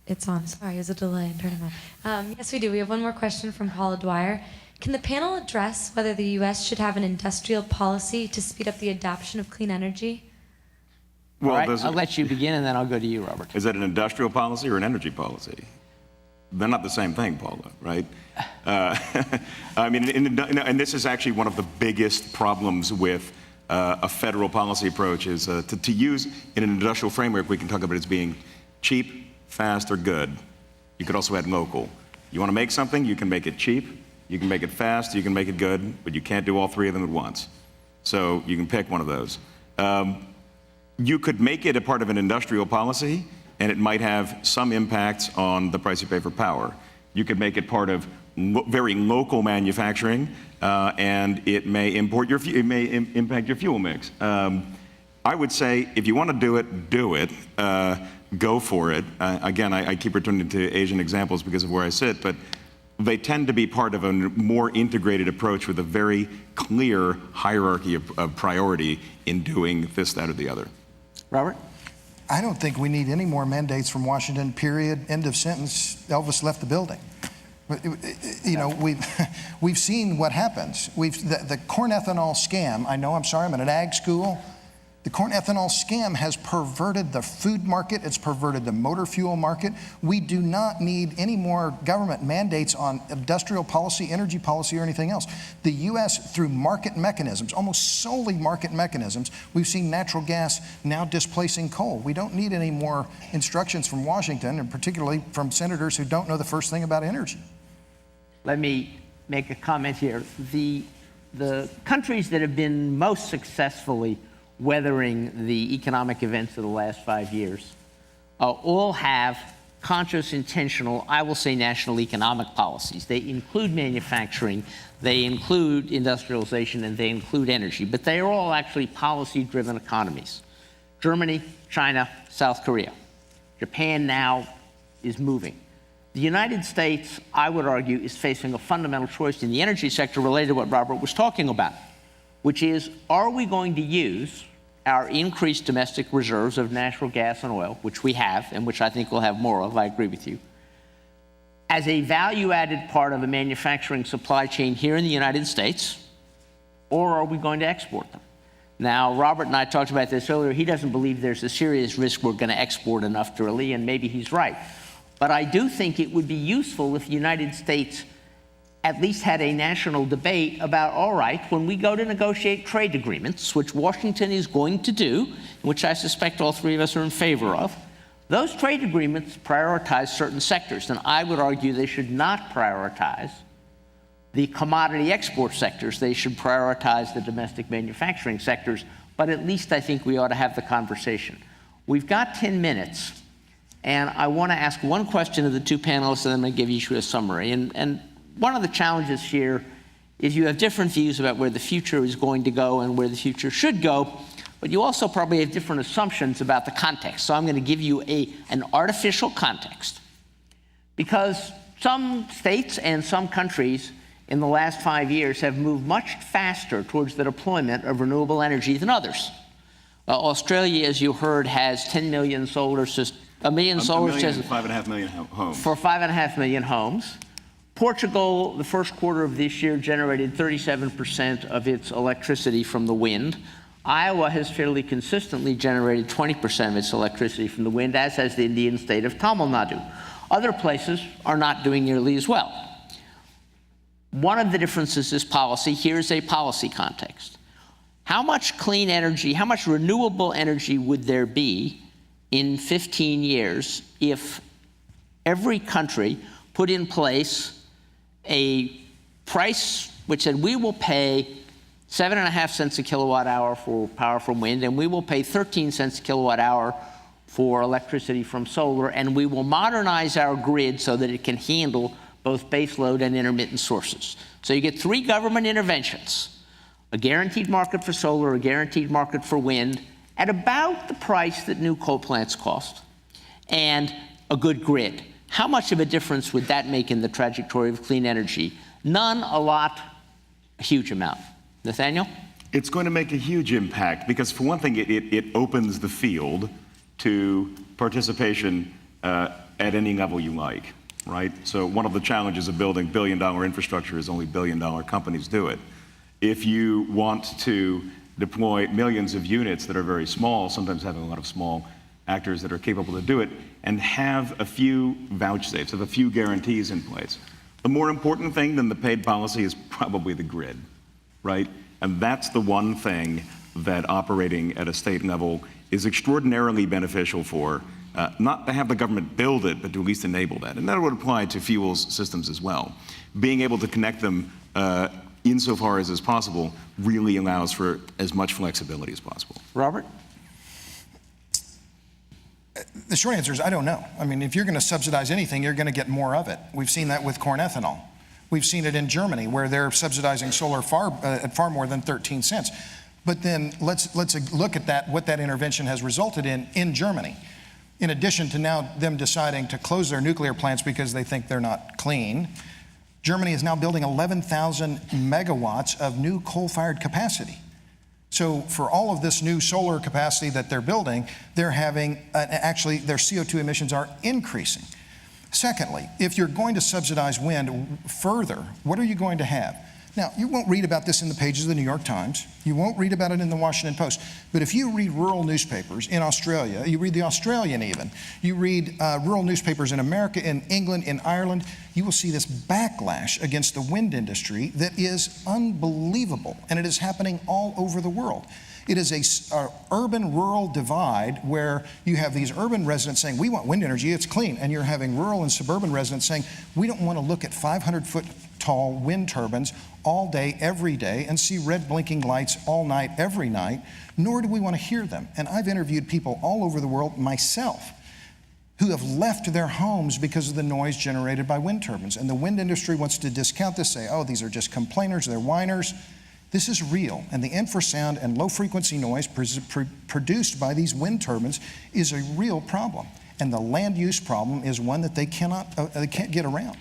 It's on. Sorry, there's a delay in turning on. Yes, we do. We have one more question from Paula Dwyer. Can the panel address whether the U.S. should have an industrial policy to speed up the adoption of clean energy? All right, I'll let you begin, and then I'll go to you, Robert. Is that an industrial policy or an energy policy? They're not the same thing, Paula, right? I mean, and this is actually one of the biggest problems with a federal policy approach is to use in an industrial framework, we can talk about it as being cheap, fast, or good. You could also add local. You want to make something, you can make it cheap, you can make it fast, you can make it good, but you can't do all three of them at once. So you can pick one of those. You could make it a part of an industrial policy, and it might have some impacts on the price you pay for power. You could make it part of very local manufacturing, and it may impact your fuel mix. I would say if you want to do it. Go for it. Again, I keep returning to Asian examples because of where I sit, but they tend to be part of a more integrated approach with a very clear hierarchy of priority in doing this, that, or the other. Robert? I don't think we need any more mandates from Washington, period, end of sentence. Elvis left the building. You know, we've seen what happens. The corn ethanol scam, I'm sorry, I'm in an ag school. The corn ethanol scam has perverted the food market. It's perverted the motor fuel market. We do not need any more government mandates on industrial policy, energy policy, or anything else. The U.S., through market mechanisms, almost solely market mechanisms, we've seen natural gas now displacing coal. We don't need any more instructions from Washington, and particularly from senators who don't know the first thing about energy. Let me make a comment here. The countries that have been most successfully weathering the economic events of the last 5 years all have conscious, intentional, I will say national economic policies. They include manufacturing, they include industrialization, and they include energy, but they are all actually policy-driven economies. Germany, China, South Korea. Japan now is moving. The United States, I would argue, is facing a fundamental choice in the energy sector related to what Robert was talking about, which is, are we going to use our increased domestic reserves of natural gas and oil, which we have, and which I think we'll have more of, I agree with you, as a value-added part of a manufacturing supply chain here in the United States, or are we going to export them? Now, Robert and I talked about this earlier. He doesn't believe there's a serious risk we're going to export enough, really, and maybe he's right. But I do think it would be useful if the United States at least had a national debate about, all right, when we go to negotiate trade agreements, which Washington is going to do, which I suspect all three of us are in favor of, those trade agreements prioritize certain sectors, and I would argue they should not prioritize the commodity export sectors. They should prioritize the domestic manufacturing sectors, but at least I think we ought to have the conversation. We've got 10 minutes, and I want to ask one question of the two panelists, and then I'm going to give you a summary. And one of the challenges here is you have different views about where the future is going to go and where the future should go, but you also probably have different assumptions about the context. So I'm going to give you an artificial context, because some states and some countries in the last 5 years have moved much faster towards the deployment of renewable energy than others. Australia, as you heard, has 10 million solar systems, a million solar systems. 5.5 million homes. For 5.5 million homes. Portugal, the first quarter of this year, generated 37% of its electricity from the wind. Iowa has fairly consistently generated 20% of its electricity from the wind, as has the Indian state of Tamil Nadu. Other places are not doing nearly as well. One of the differences is policy. Here's a policy context. How much clean energy, how much renewable energy would there be in 15 years if every country put in place a price which said we will pay 7.5 cents a kilowatt hour for power from wind, and we will pay 13 cents a kilowatt hour for electricity from solar, and we will modernize our grid so that it can handle both baseload and intermittent sources. So you get three government interventions: a guaranteed market for solar, a guaranteed market for wind, at about the price that new coal plants cost, and a good grid. How much of a difference would that make in the trajectory of clean energy? None, a lot, a huge amount. Nathaniel? It's going to make a huge impact because, for one thing, it opens the field to participation at any level you like, right? So one of the challenges of building billion-dollar infrastructure is only billion-dollar companies do it. If you want to deploy millions of units that are very small, sometimes having a lot of small actors that are capable to do it, and have a few vouchsafes, have a few guarantees in place. The more important thing than the paid policy is probably the grid, right? And that's the one thing that operating at a state level is extraordinarily beneficial for, not to have the government build it, but to at least enable that. And that would apply to fuels systems as well. Being able to connect them insofar as is possible really allows for as much flexibility as possible. Robert? The short answer is I don't know. I mean, if you're going to subsidize anything, you're going to get more of it. We've seen that with corn ethanol. We've seen it in Germany, where they're subsidizing solar at far more than 13 cents. But then let's look at what that intervention has resulted in Germany. In addition to now them deciding to close their nuclear plants because they think they're not clean, Germany is now building 11,000 megawatts of new coal-fired capacity. So for all of this new solar capacity that they're building, they're having, actually their CO2 emissions are increasing. Secondly, if you're going to subsidize wind further, what are you going to have? Now, you won't read about this in the pages of the New York Times. You won't read about it in the Washington Post. But if you read rural newspapers in Australia, you read the Australian even, you read rural newspapers in America, in England, in Ireland, you will see this backlash against the wind industry that is unbelievable. And it is happening all over the world. It is a urban-rural divide where you have these urban residents saying, we want wind energy, it's clean. And you're having rural and suburban residents saying, we don't want to look at 500-foot tall wind turbines all day, every day, and see red blinking lights all night, every night, nor do we want to hear them. And I've interviewed people all over the world, myself, who have left their homes because of the noise generated by wind turbines. And the wind industry wants to discount this, say, oh, these are just complainers, they're whiners. This is real, and the infrasound and low-frequency noise produced by these wind turbines is a real problem. And the land use problem is one that they can't get around.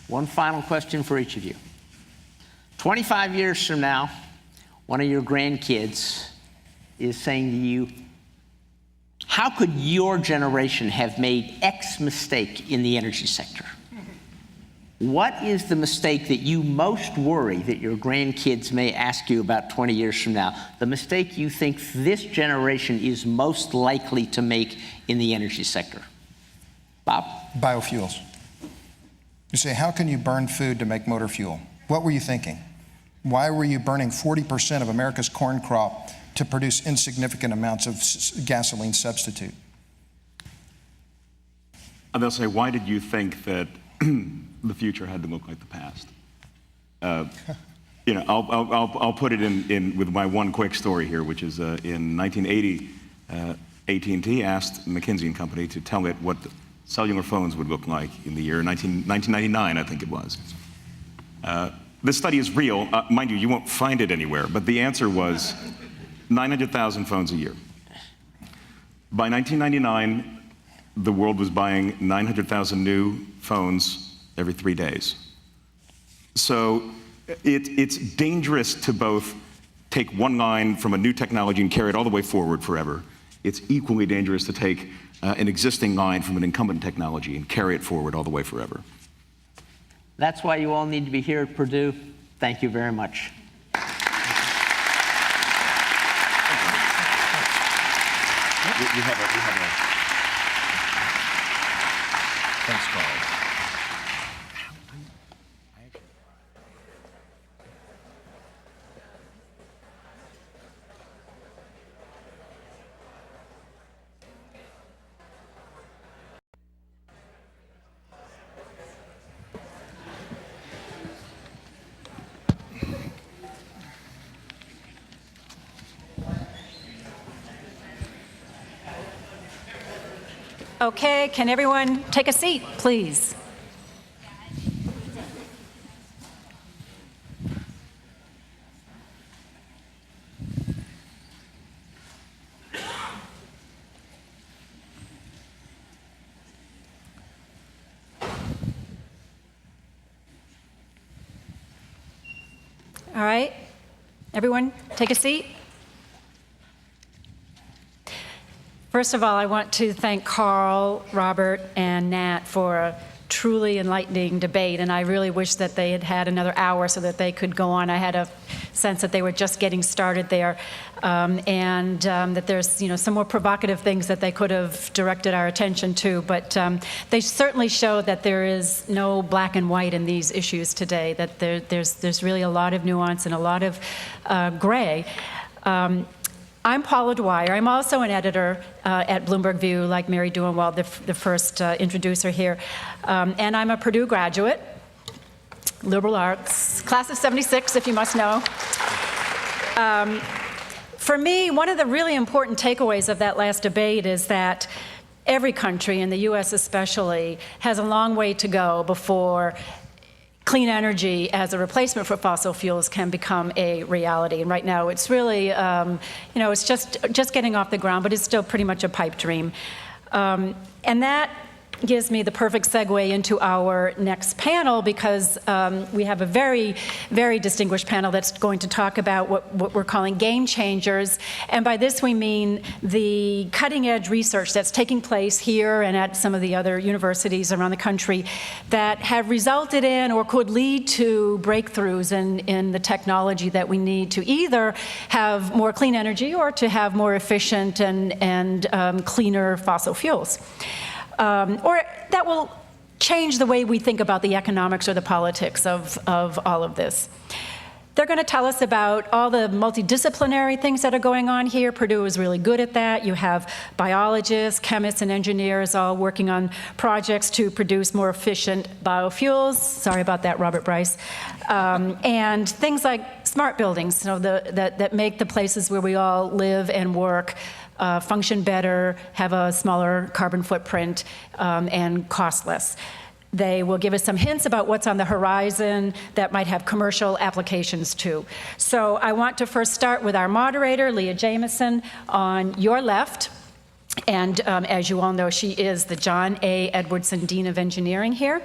One final question for each of you. 25 years from now, one of your grandkids is saying to you, how could your generation have made X mistake in the energy sector? What is the mistake that you most worry that your grandkids may ask you about 20 years from now? The mistake you think this generation is most likely to make in the energy sector? Bob? Biofuels. You say, how can you burn food to make motor fuel? What were you thinking? Why were you burning 40% of America's corn crop to produce insignificant amounts of gasoline substitute? And they'll say, why did you think that the future had to look like the past? You know, I'll put it in with my one quick story here, which is in 1980, AT&T asked McKinsey & Company to tell it what cellular phones would look like in the year 1999, I think it was. This study is real. Mind you, you won't find it anywhere, but the answer was 900,000 phones a year. By 1999, the world was buying 900,000 new phones every 3 days. So it's dangerous to both take one line from a new technology and carry it all the way forward forever. It's equally dangerous to take an existing line from an incumbent technology and carry it forward all the way forever. That's why you all need to be here at Purdue. Thank you very much. Thanks, Carl. Okay, can everyone take a seat, please? All right, everyone take a seat. First of all, I want to thank Carl, Robert, and Nat for a truly enlightening debate, and I really wish that they had had another hour so that they could go on. I had a sense that they were just getting started there, and that there's some more provocative things that they could have directed our attention to, but they certainly show that there is no black and white in these issues today, that there's really a lot of nuance and a lot of gray. I'm Paula Dwyer. I'm also an editor at Bloomberg View, like Mary Duenwald, the first introducer here. And I'm a Purdue graduate, liberal arts, class of 76, if you must know. For me, one of the really important takeaways of that last debate is that every country, and the US especially, has a long way to go before clean energy as a replacement for fossil fuels can become a reality. And right now it's really, it's just getting off the ground, but it's still pretty much a pipe dream. And that gives me the perfect segue into our next panel, because we have a very, very distinguished panel that's going to talk about what we're calling game changers. And by this we mean the cutting edge research that's taking place here and at some of the other universities around the country that have resulted in or could lead to breakthroughs in the technology that we need to either have more clean energy or to have more efficient and cleaner fossil fuels. Or that will change the way we think about the economics or the politics of all of this. They're going to tell us about all the multidisciplinary things that are going on here. Purdue is really good at that. You have biologists, chemists, and engineers all working on projects to produce more efficient biofuels. Sorry about that, Robert Bryce. And things like smart buildings, that make the places where we all live and work function better, have a smaller carbon footprint, and cost less. They will give us some hints about what's on the horizon that might have commercial applications too. So I want to first start with our moderator, Leah Jamieson, on your left. And as you all know, she is the John A. Edwardson Dean of Engineering here.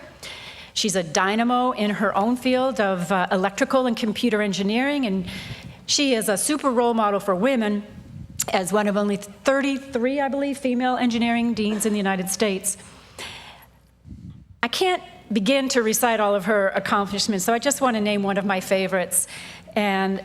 She's a dynamo in her own field of electrical and computer engineering, and she is a super role model for women as one of only 33, I believe, female engineering deans in the United States. I can't begin to recite all of her accomplishments, so I just want to name one of my favorites, and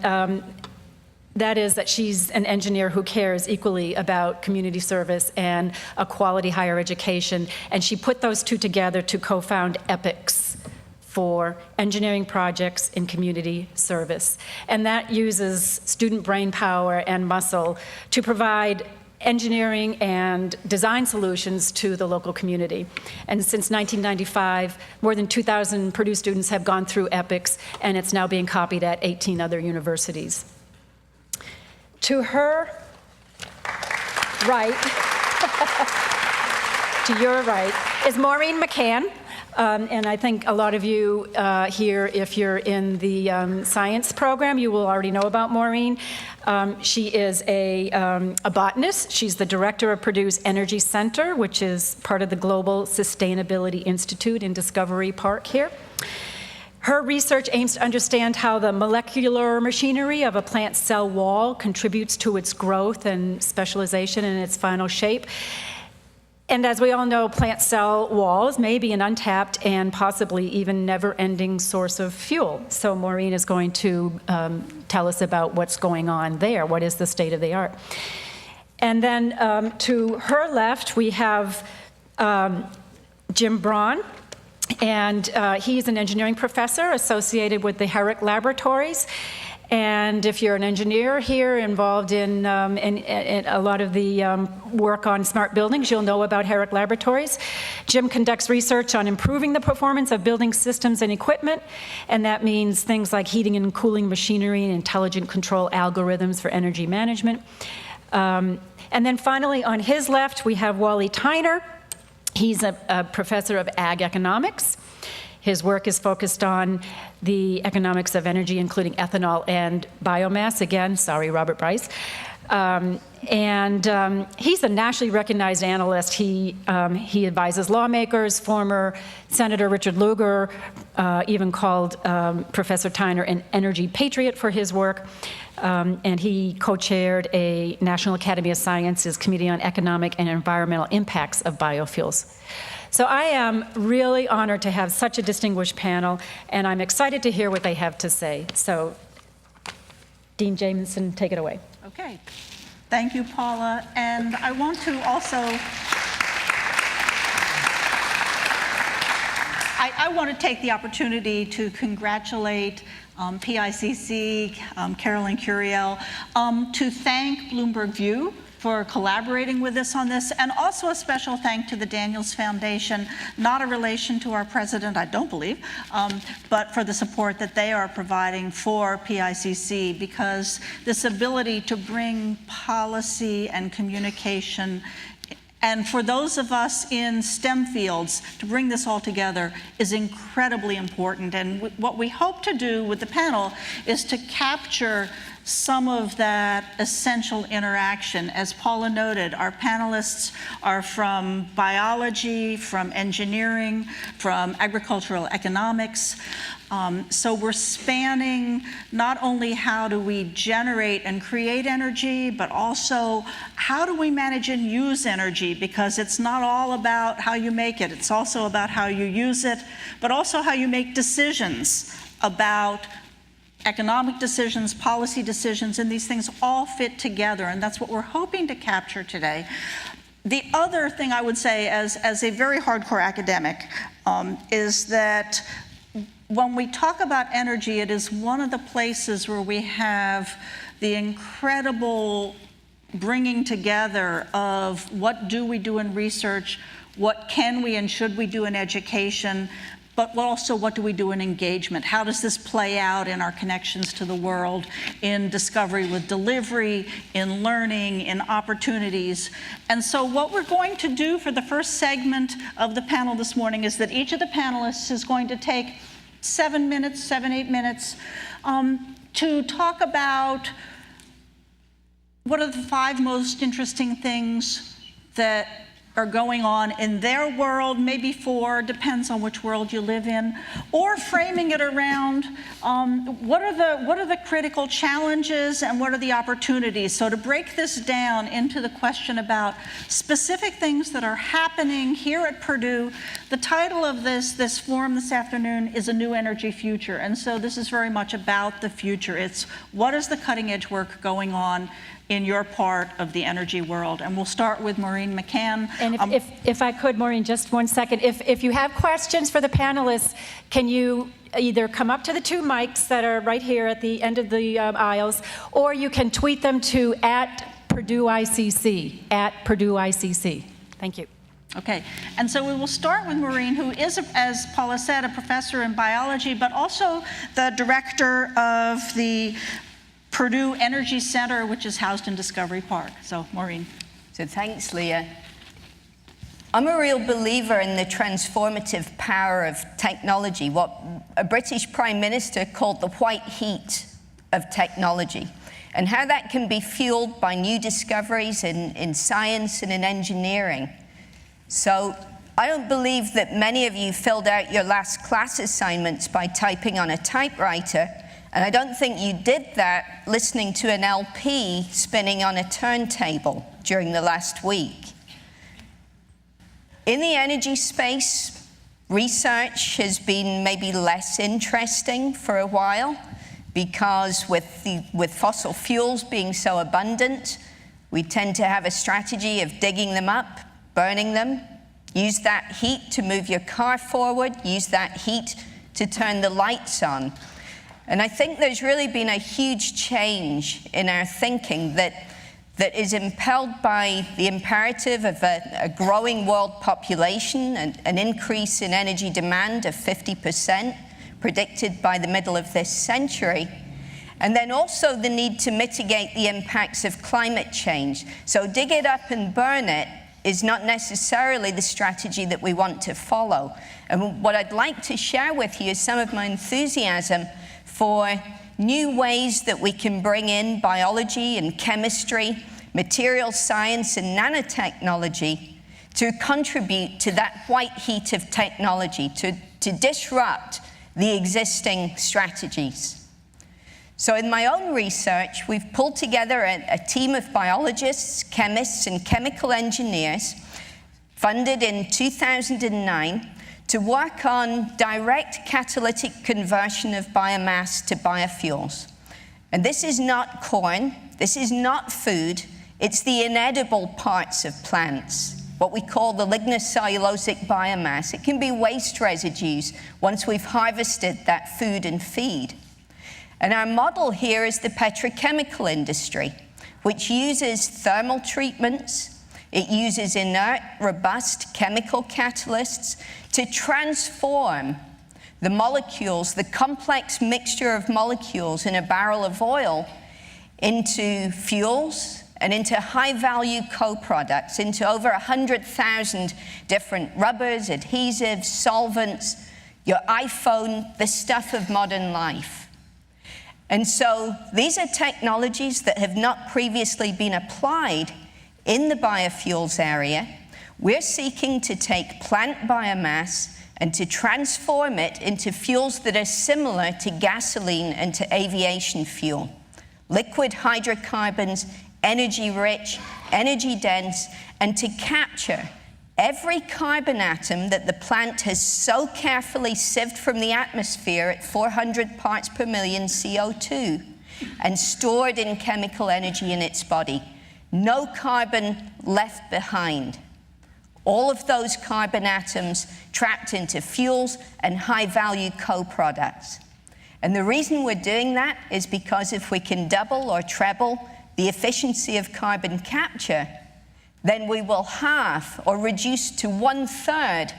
that is that she's an engineer who cares equally about community service and a quality higher education, and she put those two together to co-found EPICS for engineering projects in community service. And that uses student brain power and muscle to provide engineering and design solutions to the local community. And since 1995, more than 2,000 Purdue students have gone through EPICS, and it's now being copied at 18 other universities. To her right, to your right, is Maureen McCann. And I think a lot of you here, if you're in the science program, you will already know about Maureen. She is a botanist. She's the director of Purdue's Energy Center, which is part of the Global Sustainability Institute in Discovery Park here. Her research aims to understand how the molecular machinery of a plant cell wall contributes to its growth and specialization in its final shape. And as we all know, plant cell walls may be an untapped and possibly even never-ending source of fuel. So Maureen is going to tell us about what's going on there. What is the state of the art? And then to her left, we have Jim Braun. And he's an engineering professor associated with the Herrick Laboratories. And if you're an engineer here involved in a lot of the work on smart buildings, you'll know about Herrick Laboratories. Jim conducts research on improving the performance of building systems and equipment, and that means things like heating and cooling machinery and intelligent control algorithms for energy management. And then finally, on his left, we have Wally Tyner. He's a professor of ag economics. His work is focused on the economics of energy, including ethanol and biomass. Again, sorry, Robert Bryce. He's a nationally recognized analyst. He advises lawmakers. Former Senator Richard Lugar even called Professor Tyner an energy patriot for his work. And he co-chaired a National Academy of Sciences Committee on Economic and Environmental Impacts of Biofuels. So I am really honored to have such a distinguished panel, and I'm excited to hear what they have to say. So, Dean Jamieson, take it away. Okay. Thank you, Paula. And I want to also, I want to take the opportunity to congratulate PICC, Carolyn Curiel, to thank Bloomberg View for collaborating with us on this, and also a special thank to the Daniels Foundation, not a relation to our president, I don't believe, but for the support that they are providing for PICC, because this ability to bring policy and communication, and for those of us in STEM fields, to bring this all together is incredibly important. And what we hope to do with the panel is to capture some of that essential interaction. As Paula noted, our panelists are from biology, from engineering, from agricultural economics. So we're spanning not only how do we generate and create energy, but also how do we manage and use energy, because it's not all about how you make it. It's also about how you use it, but also how you make decisions about economic decisions, policy decisions, and these things all fit together, and that's what we're hoping to capture today. The other thing I would say as a very hardcore academic is that when we talk about energy, it is one of the places where we have the incredible bringing together of what do we do in research, what can we and should we do in education, but also what do we do in engagement? How does this play out in our connections to the world, in discovery with delivery, in learning, in opportunities? And so what we're going to do for the first segment of the panel this morning is that each of the panelists is going to take 7 minutes, 8 minutes, to talk about what are the 5 most interesting things that are going on in their world, maybe 4, depends on which world you live in, or framing it around what are the critical challenges and what are the opportunities. So to break this down into the question about specific things that are happening here at Purdue, the title of this forum this afternoon is A New Energy Future. And so this is very much about the future. It's what is the cutting edge work going on in your part of the energy world. And we'll start with Maureen McCann. And if I could, Maureen, just 1 second. If you have questions for the panelists, can you either come up to the 2 mics that are right here at the end of the aisles, or you can tweet them to @PurdueICC, @PurdueICC. Thank you. Okay, and so we will start with Maureen, who is, as Paula said, a professor in biology, but also the director of the Purdue Energy Center, which is housed in Discovery Park. So, Maureen. So thanks, Leah. I'm a real believer in the transformative power of technology, what a British Prime Minister called the white heat of technology, and how that can be fueled by new discoveries in science and in engineering. So I don't believe that many of you filled out your last class assignments by typing on a typewriter, and I don't think you did that listening to an LP spinning on a turntable during the last week. In the energy space, research has been maybe less interesting for a while, because with fossil fuels being so abundant, we tend to have a strategy of digging them up, burning them, use that heat to move your car forward, use that heat to turn the lights on. And I think there's really been a huge change in our thinking that is impelled by the imperative of a growing world population, and an increase in energy demand of 50% predicted by the middle of this century, and then also the need to mitigate the impacts of climate change. So dig it up and burn it is not necessarily the strategy that we want to follow. And what I'd like to share with you is some of my enthusiasm for new ways that we can bring in biology and chemistry, material science and nanotechnology to contribute to that white heat of technology, to disrupt the existing strategies. So in my own research, we've pulled together a team of biologists, chemists, and chemical engineers, funded in 2009, to work on direct catalytic conversion of biomass to biofuels. And this is not corn, this is not food, it's the inedible parts of plants, what we call the lignocellulosic biomass. It can be waste residues once we've harvested that food and feed. And our model here is the petrochemical industry, which uses thermal treatments. It uses inert, robust chemical catalysts to transform the molecules, the complex mixture of molecules in a barrel of oil, into fuels and into high-value co-products, into over 100,000 different rubbers, adhesives, solvents, your iPhone, the stuff of modern life. And so these are technologies that have not previously been applied in the biofuels area. We're seeking to take plant biomass and to transform it into fuels that are similar to gasoline and to aviation fuel. Liquid hydrocarbons, energy-rich, energy-dense, and to capture every carbon atom that the plant has so carefully sieved from the atmosphere at 400 parts per million CO2 and stored in chemical energy in its body. No carbon left behind. All of those carbon atoms trapped into fuels and high-value co-products. And the reason we're doing that is because if we can double or treble the efficiency of carbon capture, then we will halve or reduce to 1/3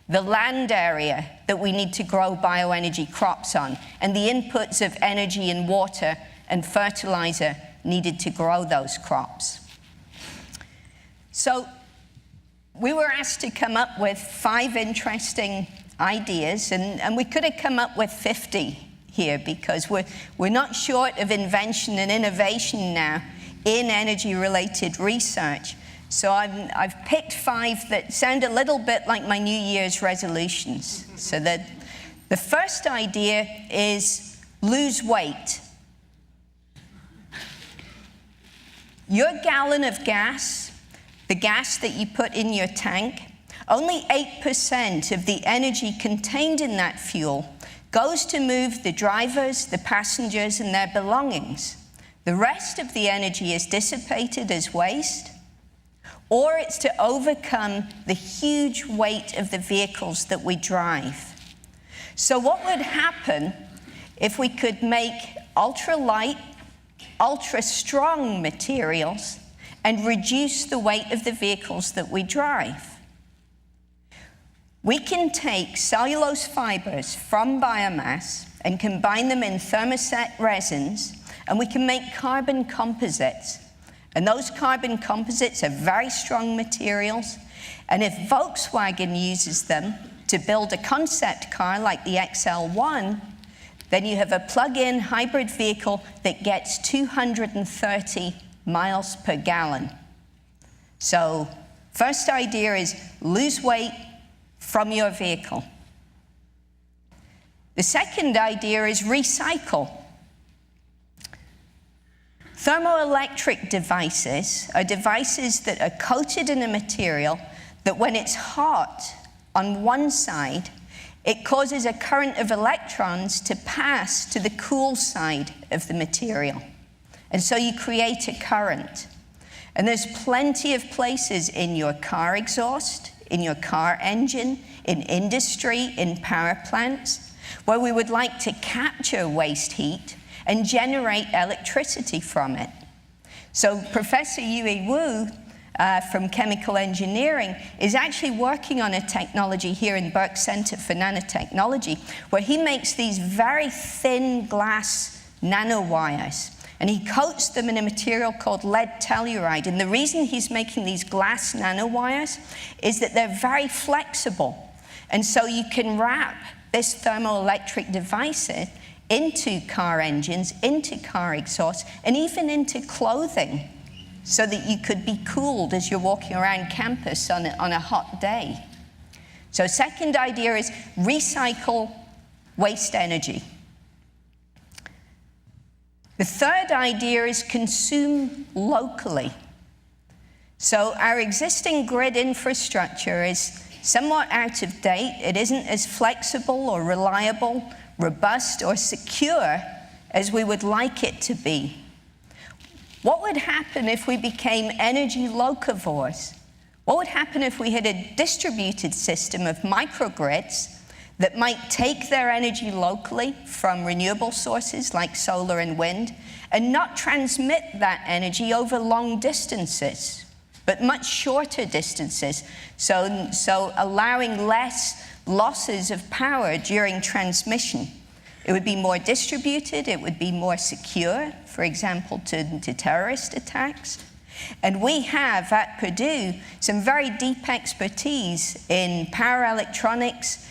the land area that we need to grow bioenergy crops on, and the inputs of energy and water and fertilizer needed to grow those crops. So we were asked to come up with 5 interesting ideas, and we could have come up with 50 here, because we're not short of invention and innovation now in energy-related research. So I've picked 5 that sound a little bit like my New Year's resolutions. So that the first idea is lose weight. Your gallon of gas, the gas that you put in your tank, only 8% of the energy contained in that fuel goes to move the drivers, the passengers, and their belongings. The rest of the energy is dissipated as waste, or it's to overcome the huge weight of the vehicles that we drive. So what would happen if we could make ultra-light, ultra-strong materials and reduce the weight of the vehicles that we drive? We can take cellulose fibers from biomass and combine them in thermoset resins, and we can make carbon composites. And those carbon composites are very strong materials. And if Volkswagen uses them to build a concept car like the XL1, then you have a plug-in hybrid vehicle that gets 230 miles per gallon. So first idea is lose weight from your vehicle. The second idea is recycle. Thermoelectric devices are devices that are coated in a material that when it's hot on one side, it causes a current of electrons to pass to the cool side of the material. And so you create a current. And there's plenty of places in your car exhaust, in your car engine, in industry, in power plants, where we would like to capture waste heat and generate electricity from it. So Professor Yue Wu from chemical engineering is actually working on a technology here in Burke Center for Nanotechnology, where he makes these very thin glass nanowires, and he coats them in a material called lead telluride. And the reason he's making these glass nanowires is that they're very flexible. And so you can wrap this thermoelectric device into car engines, into car exhausts, and even into clothing, so that you could be cooled as you're walking around campus on a hot day. So second idea is recycle waste energy. The third idea is consume locally. So our existing grid infrastructure is somewhat out of date. It isn't as flexible or reliable, robust, or secure as we would like it to be. What would happen if we became energy locavores? What would happen if we had a distributed system of microgrids that might take their energy locally from renewable sources like solar and wind and not transmit that energy over long distances, but much shorter distances, so allowing less losses of power during transmission? It would be more distributed, it would be more secure, for example, to terrorist attacks. And we have at Purdue some very deep expertise in power electronics,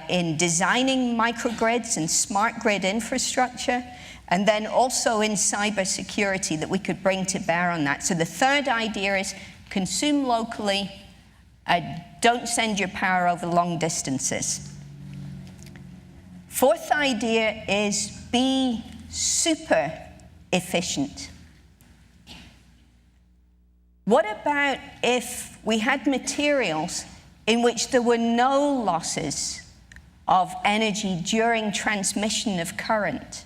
in designing microgrids and smart grid infrastructure, and then also in cybersecurity that we could bring to bear on that. So the third idea is consume locally, don't send your power over long distances. Fourth idea is be super efficient. What about if we had materials in which there were no losses of energy during transmission of current?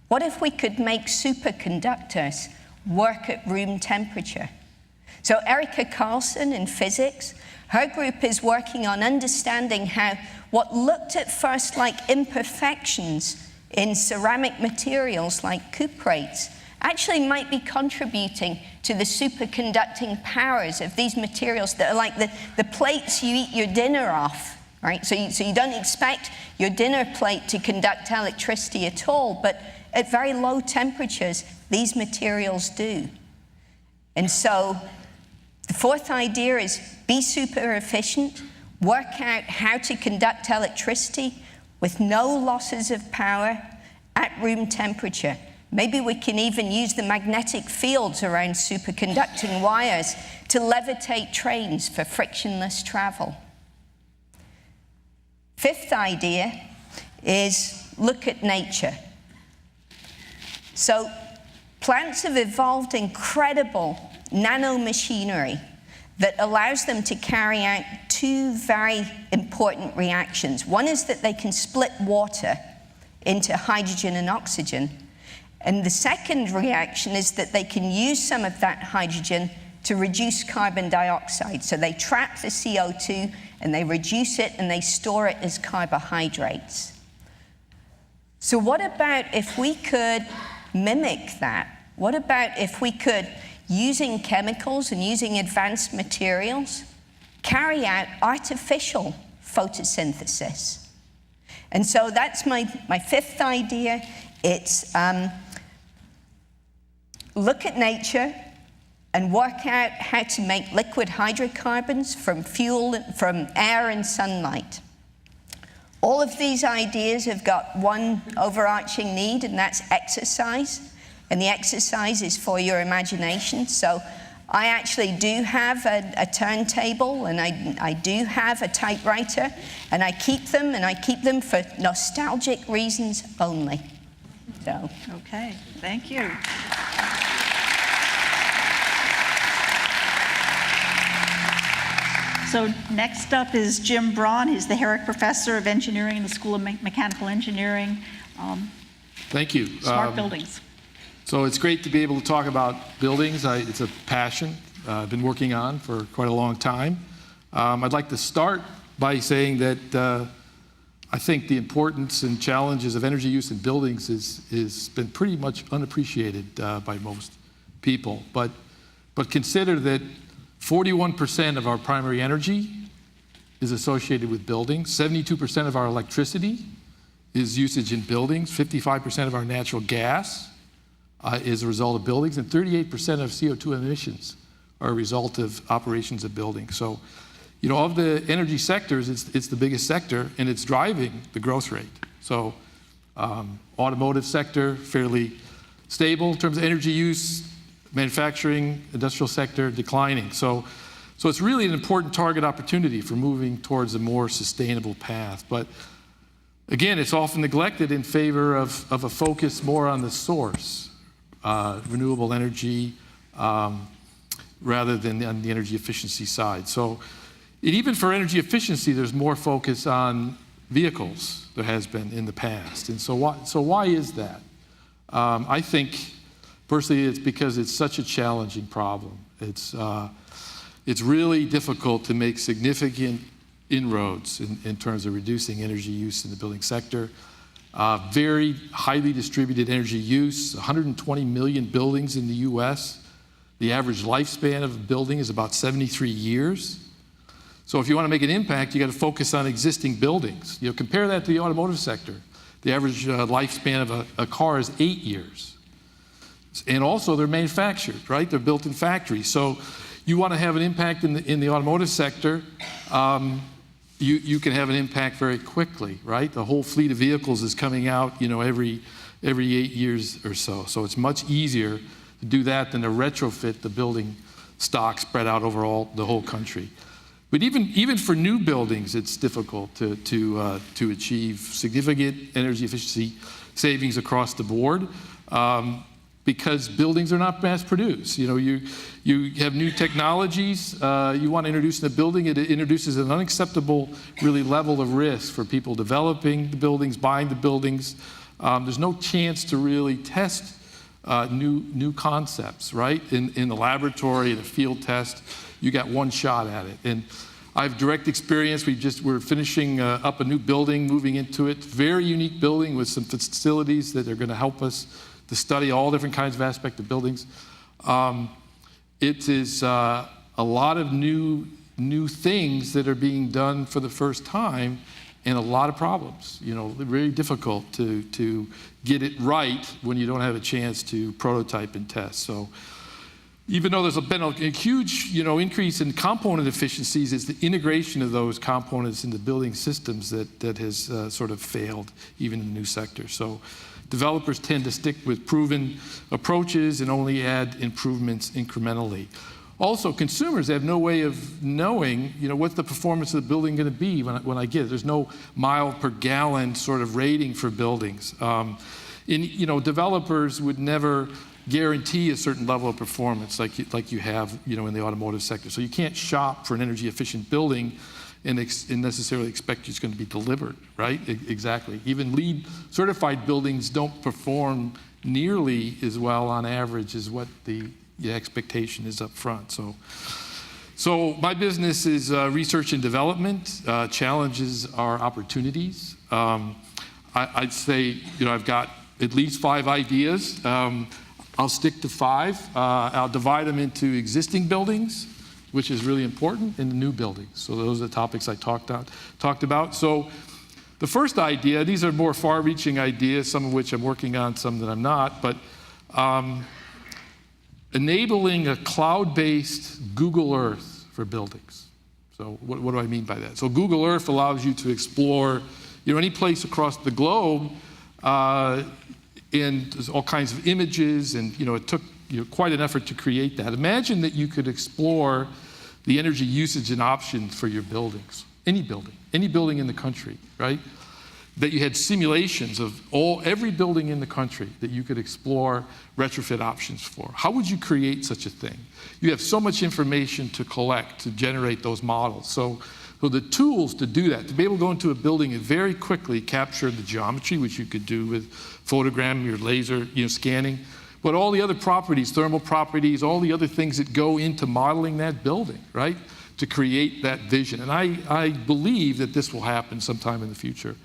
What if we could make superconductors work at room temperature? So Erica Carlson in physics, her group is working on understanding how what looked at first like imperfections in ceramic materials like cuprates actually might be contributing to the superconducting powers of these materials that are like the plates you eat your dinner off, right? So you don't expect your dinner plate to conduct electricity at all, but at very low temperatures, these materials do. And so the fourth idea is be super efficient, work out how to conduct electricity with no losses of power at room temperature. Maybe we can even use the magnetic fields around superconducting wires to levitate trains for frictionless travel. Fifth idea is look at nature. So plants have evolved incredible nanomachinery that allows them to carry out two very important reactions. One is that they can split water into hydrogen and oxygen. And the second reaction is that they can use some of that hydrogen to reduce carbon dioxide. So they trap the CO2 and they reduce it and they store it as carbohydrates. So what about if we could mimic that? What about if we could, using chemicals and using advanced materials, carry out artificial photosynthesis? And so that's my fifth idea. It's look at nature and work out how to make liquid hydrocarbons from fuel, from air and sunlight. All of these ideas have got one overarching need, and that's exercise. And the exercise is for your imagination. So I actually do have a turntable, and I do have a typewriter, and I keep them for nostalgic reasons only. So. Okay, thank you. So next up is Jim Braun. He's the Herrick Professor of Engineering in the School of Mechanical Engineering. Thank you. Smart buildings. So it's great to be able to talk about buildings. It's a passion I've been working on for quite a long time. I'd like to start by saying that I think the importance and challenges of energy use in buildings is been pretty much unappreciated by most people. But consider that 41% of our primary energy is associated with buildings. 72% of our electricity is usage in buildings. 55% of our natural gas is a result of buildings, and 38% of CO2 emissions are a result of operations of buildings. So, you know, of the energy sectors, it's the biggest sector, and it's driving the growth rate. So Automotive sector, fairly stable in terms of energy use. Manufacturing, industrial sector, declining. So it's really an important target opportunity for moving towards a more sustainable path. But again, it's often neglected in favor of a focus more on the source, renewable energy, rather than on the energy efficiency side. So even for energy efficiency, there's more focus on vehicles. There has been in the past. And so why is that? I think, personally, it's because it's such a challenging problem. It's really difficult to make significant inroads in terms of reducing energy use in the building sector. Very highly distributed energy use, 120 million buildings in the US. The average lifespan of a building is about 73 years. So if you want to make an impact, you got to focus on existing buildings. Compare that to the automotive sector. The average lifespan of a car is 8 years. And also they're manufactured, right? They're built in factories. So you want to have an impact in the automotive sector, you can have an impact very quickly, right? The whole fleet of vehicles is coming out, every 8 years or so. So it's much easier to do that than to retrofit the building stock spread out over the whole country. But even for new buildings, it's difficult to achieve significant energy efficiency savings across the board. Because buildings are not mass produced. You have new technologies you want to introduce in a building. It introduces an unacceptable really level of risk for people developing the buildings, buying the buildings. There's no chance to really test new concepts, right? In the laboratory, in the field test, you got one shot at it. And I have direct experience. We're finishing up a new building, moving into it. Very unique building with some facilities that are going to help us to study all different kinds of aspects of buildings. It is a lot of new things that are being done for the first time, and a lot of problems. Very difficult to get it right when you don't have a chance to prototype and test. So even though there's been a huge increase in component efficiencies, it's the integration of those components into building systems that has sort of failed even in the new sector. So developers tend to stick with proven approaches and only add improvements incrementally. Also, consumers have no way of knowing, what's the performance of the building going to be when I get it. There's no mile per gallon sort of rating for buildings. Developers would never guarantee a certain level of performance like you have, in the automotive sector. So you can't shop for an energy efficient building and necessarily expect it's going to be delivered, right? Exactly. Even LEED certified buildings don't perform nearly as well on average as what the expectation is up front. So my business is research and development. Challenges are opportunities. I'd say, I've got at least 5 ideas. I'll stick to 5. I'll divide them into existing buildings, which is really important, in the new buildings. So those are the topics I talked about. So the first idea, these are more far-reaching ideas, some of which I'm working on, some that I'm not, but enabling a cloud-based Google Earth for buildings. So what do I mean by that? So Google Earth allows you to explore any place across the globe, and there's all kinds of images, and it took quite an effort to create that. Imagine that you could explore the energy usage and options for your buildings, any building in the country, right? That you had simulations of every building in the country that you could explore retrofit options for. How would you create such a thing? You have so much information to collect to generate those models. So the tools to do that, to be able to go into a building and very quickly capture the geometry, which you could do with photogramming or laser scanning, but all the other properties, thermal properties, all the other things that go into modeling that building, right, to create that vision. And I believe that this will happen sometime in the future.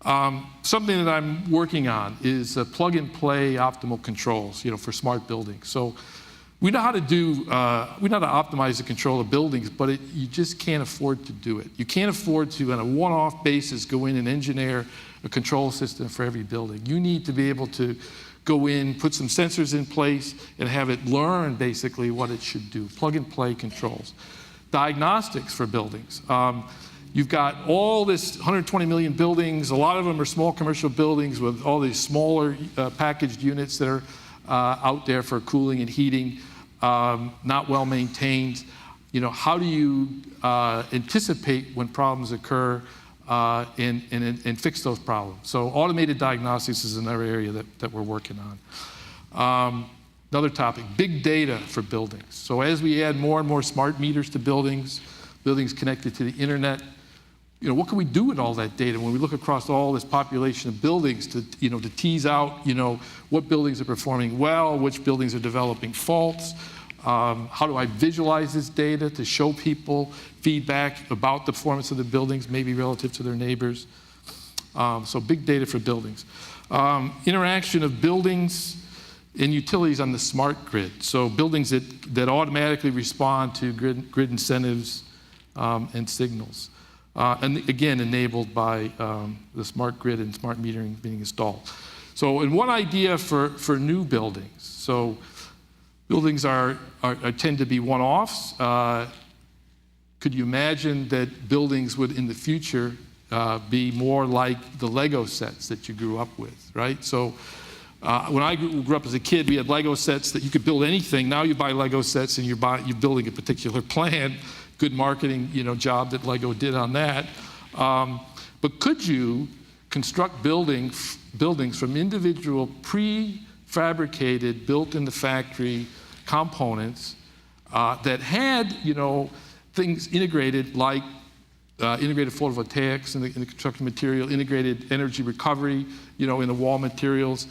Something that I'm working on is plug-and-play optimal controls, for smart buildings. So we know how to optimize the control of buildings, but you just can't afford to do it. You can't afford to, on a one-off basis, go in and engineer a control system for every building. You need to be able to go in, put some sensors in place, and have it learn basically what it should do. Plug-and-play controls. Diagnostics for buildings. You've got all this 120 million buildings. A lot of them are small commercial buildings with all these smaller packaged units that are out there for cooling and heating, not well maintained. How do you anticipate when problems occur and fix those problems? So automated diagnostics is another area that we're working on. Another topic, big data for buildings. So as we add more and more smart meters to buildings connected to the internet, what can we do with all that data when we look across all this population of buildings to tease out, what buildings are performing well, which buildings are developing faults? How do I visualize this data to show people feedback about the performance of the buildings, maybe relative to their neighbors? So big data for buildings. Interaction of buildings and utilities on the smart grid. So buildings that automatically respond to grid incentives and signals. And again, enabled by the smart grid and smart metering being installed. So, and one idea for new buildings. So buildings tend to be one-offs. Could you imagine that buildings would, in the future, be more like the Lego sets that you grew up with, right? So when I grew up as a kid, we had Lego sets that you could build anything. Now you buy Lego sets and you're building a particular plan. Good marketing, job that Lego did on that. But could you construct buildings from individual prefabricated, built in the factory components that had, things integrated like integrated photovoltaics in the construction material, integrated energy recovery, in the wall materials,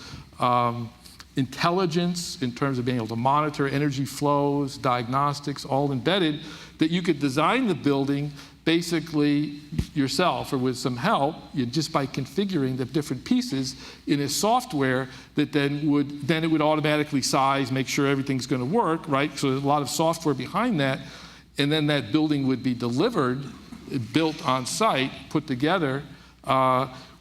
intelligence in terms of being able to monitor energy flows, diagnostics, all embedded, that you could design the building basically yourself or with some help, just by configuring the different pieces in a software that then it would automatically size, make sure everything's going to work, right? So there's a lot of software behind that, and then that building would be delivered, built on site, put together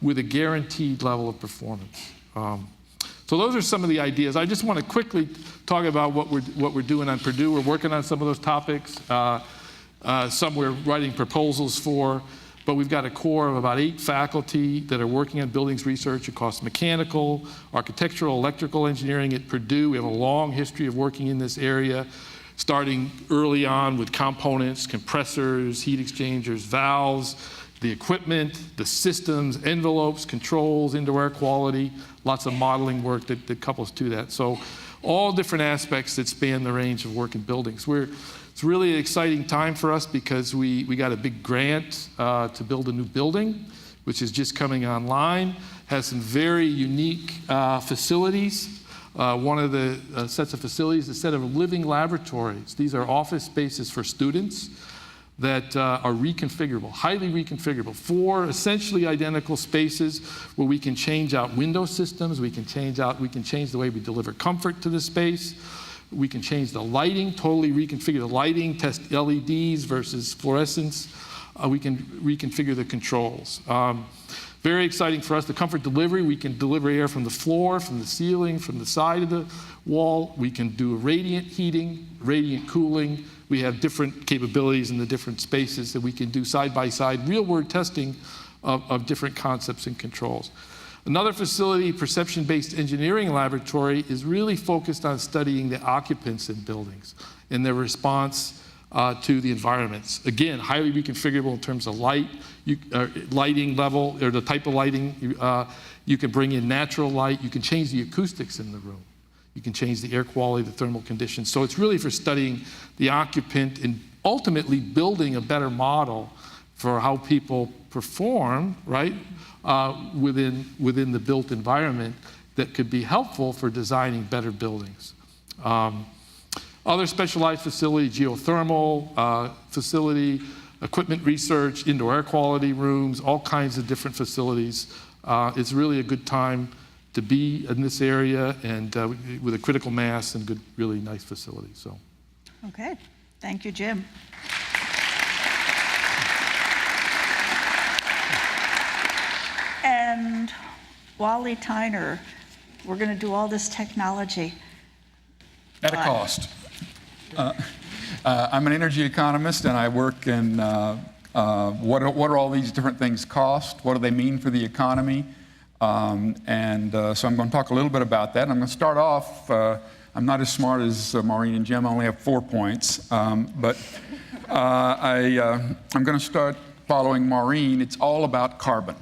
with a guaranteed level of performance. So those are some of the ideas. I just want to quickly talk about what we're doing on Purdue. We're working on some of those topics. Some we're writing proposals for, but we've got a core of about 8 faculty that are working on buildings research across mechanical, architectural, electrical engineering at Purdue. We have a long history of working in this area, starting early on with components, compressors, heat exchangers, valves, the equipment, the systems, envelopes, controls, indoor air quality, lots of modeling work that couples to that. So all different aspects that span the range of work in buildings. It's really an exciting time for us because we got a big grant to build a new building, which is just coming online, has some very unique facilities. One of the sets of facilities, a set of living laboratories. These are office spaces for students that are reconfigurable, highly reconfigurable. 4 essentially identical spaces where we can change out window systems, we can change the way we deliver comfort to the space, we can change the lighting, totally reconfigure the lighting, test LEDs versus fluorescence, we can reconfigure the controls. Very exciting for us, the comfort delivery, we can deliver air from the floor, from the ceiling, from the side of the wall, we can do radiant heating, radiant cooling. We have different capabilities in the different spaces that we can do side-by-side real-world testing of different concepts and controls. Another facility, perception-based engineering laboratory, is really focused on studying the occupants in buildings and their response to the environments. Again, highly reconfigurable in terms of lighting level, or the type of lighting. You can bring in natural light. You can change the acoustics in the room. You can change the air quality, the thermal conditions. So it's really for studying the occupant and ultimately building a better model for how people perform, right, within the built environment that could be helpful for designing better buildings. Other specialized facility, geothermal facility, equipment research, indoor air quality rooms, all kinds of different facilities. It's really a good time to be in this area and with a critical mass and good, really nice facilities. So. Okay, thank you, Jim. And Wally Tyner, we're going to do all this technology. At a cost. I'm an energy economist and I work in What are all these different things cost? What do they mean for the economy? So I'm going to talk a little bit about that. I'm going to start off, I'm not as smart as Maureen and Jim, I only have 4 points. I'm going to start following Maureen. It's all about carbon.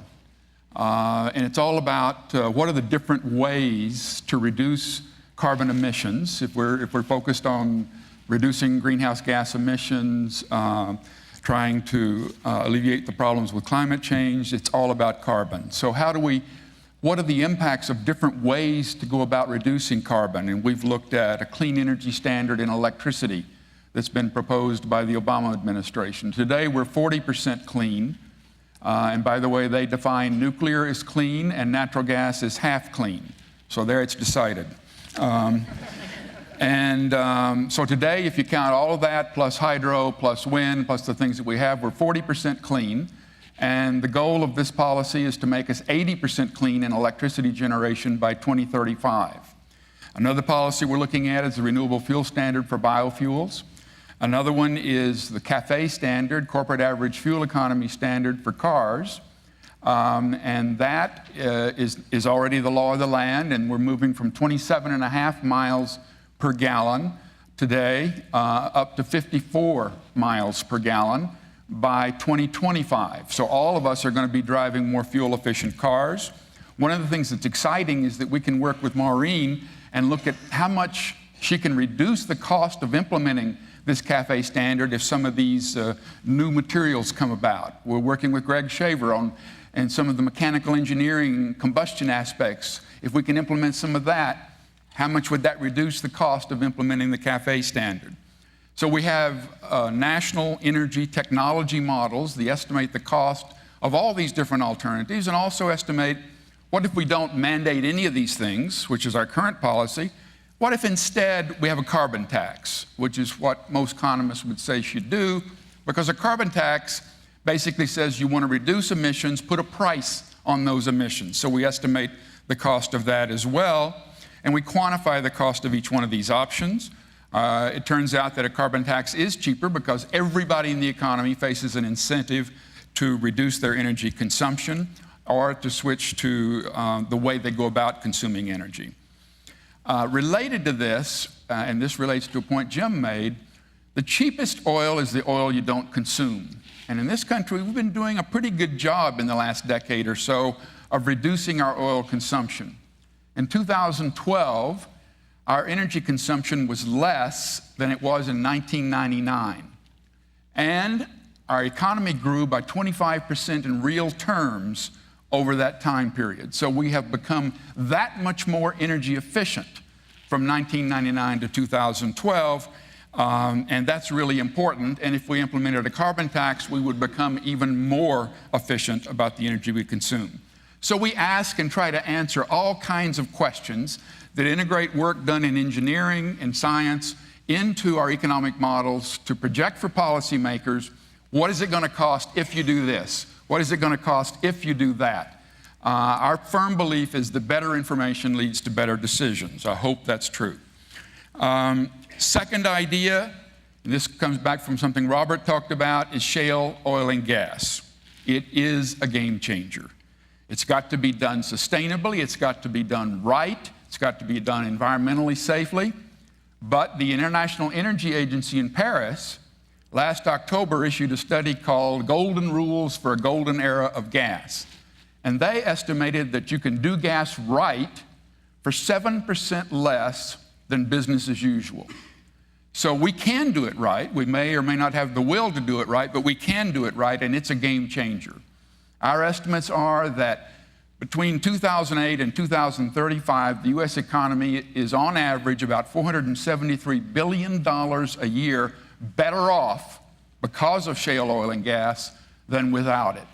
And it's all about what are the different ways to reduce carbon emissions. If we're focused on reducing greenhouse gas emissions, trying to alleviate the problems with climate change, it's all about carbon. So what are the impacts of different ways to go about reducing carbon? And we've looked at a clean energy standard in electricity that's been proposed by the Obama administration. Today, we're 40% clean. And by the way, they define nuclear as clean and natural gas as half clean. So there it's decided. So today, if you count all of that, plus hydro, plus wind, plus the things that we have, we're 40% clean. And the goal of this policy is to make us 80% clean in electricity generation by 2035. Another policy we're looking at is the renewable fuel standard for biofuels. Another one is the CAFE standard, corporate average fuel economy standard for cars. And that is already the law of the land, and we're moving from 27.5 miles per gallon today up to 54 miles per gallon by 2025. So all of us are going to be driving more fuel-efficient cars. One of the things that's exciting is that we can work with Maureen and look at how much she can reduce the cost of implementing this CAFE standard if some of these new materials come about. We're working with Greg Shaver on and some of the mechanical engineering combustion aspects. If we can implement some of that, how much would that reduce the cost of implementing the CAFE standard? So we have national energy technology models that estimate the cost of all these different alternatives and also estimate what if we don't mandate any of these things, which is our current policy. What if instead we have a carbon tax, which is what most economists would say should do, because a carbon tax basically says you want to reduce emissions, put a price on those emissions. So we estimate the cost of that as well, and we quantify the cost of each one of these options. It turns out that a carbon tax is cheaper because everybody in the economy faces an incentive to reduce their energy consumption or to switch to the way they go about consuming energy. Related to this, and this relates to a point Jim made, the cheapest oil is the oil you don't consume. And in this country, we've been doing a pretty good job in the last decade or so of reducing our oil consumption. In 2012, our energy consumption was less than it was in 1999. And our economy grew by 25% in real terms over that time period. So we have become that much more energy efficient from 1999 to 2012, and that's really important. And if we implemented a carbon tax, we would become even more efficient about the energy we consume. So we ask and try to answer all kinds of questions that integrate work done in engineering and science into our economic models to project for policymakers, what is it going to cost if you do this? What is it going to cost if you do that? Our firm belief is that better information leads to better decisions. I hope that's true. Second idea, and this comes back from something Robert talked about, is shale oil and gas. It is a game changer. It's got to be done sustainably. It's got to be done right. It's got to be done environmentally safely. But the International Energy Agency in Paris last October issued a study called Golden Rules for a Golden Era of Gas. And they estimated that you can do gas right for 7% less than business as usual. So we can do it right. We may or may not have the will to do it right, but we can do it right, and it's a game changer. Our estimates are that between 2008 and 2035, the U.S. economy is on average about $473 billion a year better off because of shale oil and gas than without it.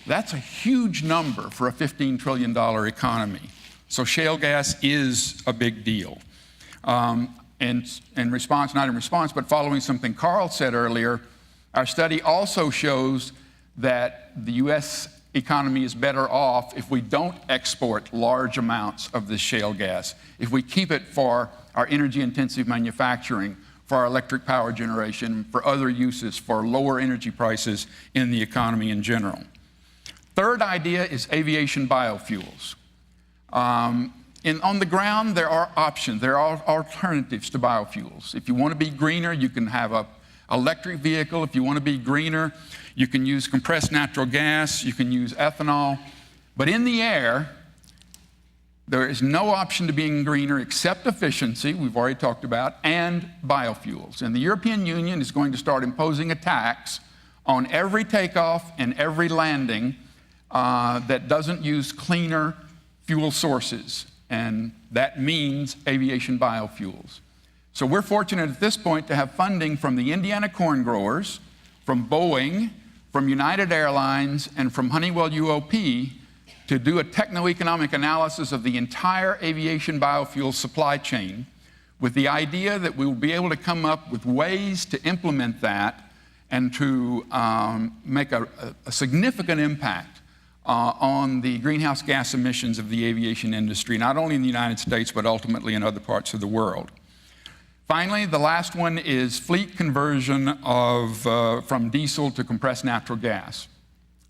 That's a huge number for a $15 trillion economy. So shale gas is a big deal. And in response, not in response, but following something Carl said earlier, our study also shows that the U.S. economy is better off if we don't export large amounts of this shale gas, if we keep it for our energy-intensive manufacturing for our electric power generation, for other uses, for lower energy prices in the economy in general. Third idea is aviation biofuels. On the ground, there are options. There are alternatives to biofuels. If you want to be greener, you can have an electric vehicle. If you want to be greener, you can use compressed natural gas. You can use ethanol. But in the air, there is no option to being greener except efficiency, we've already talked about, and biofuels. And the European Union is going to start imposing a tax on every takeoff and every landing that doesn't use cleaner fuel sources. And that means aviation biofuels. So we're fortunate at this point to have funding from the Indiana corn growers, from Boeing, from United Airlines, and from Honeywell UOP to do a techno-economic analysis of the entire aviation biofuel supply chain with the idea that we will be able to come up with ways to implement that and to make a significant impact on the greenhouse gas emissions of the aviation industry, not only in the United States, but ultimately in other parts of the world. Finally, the last one is fleet conversion from diesel to compressed natural gas.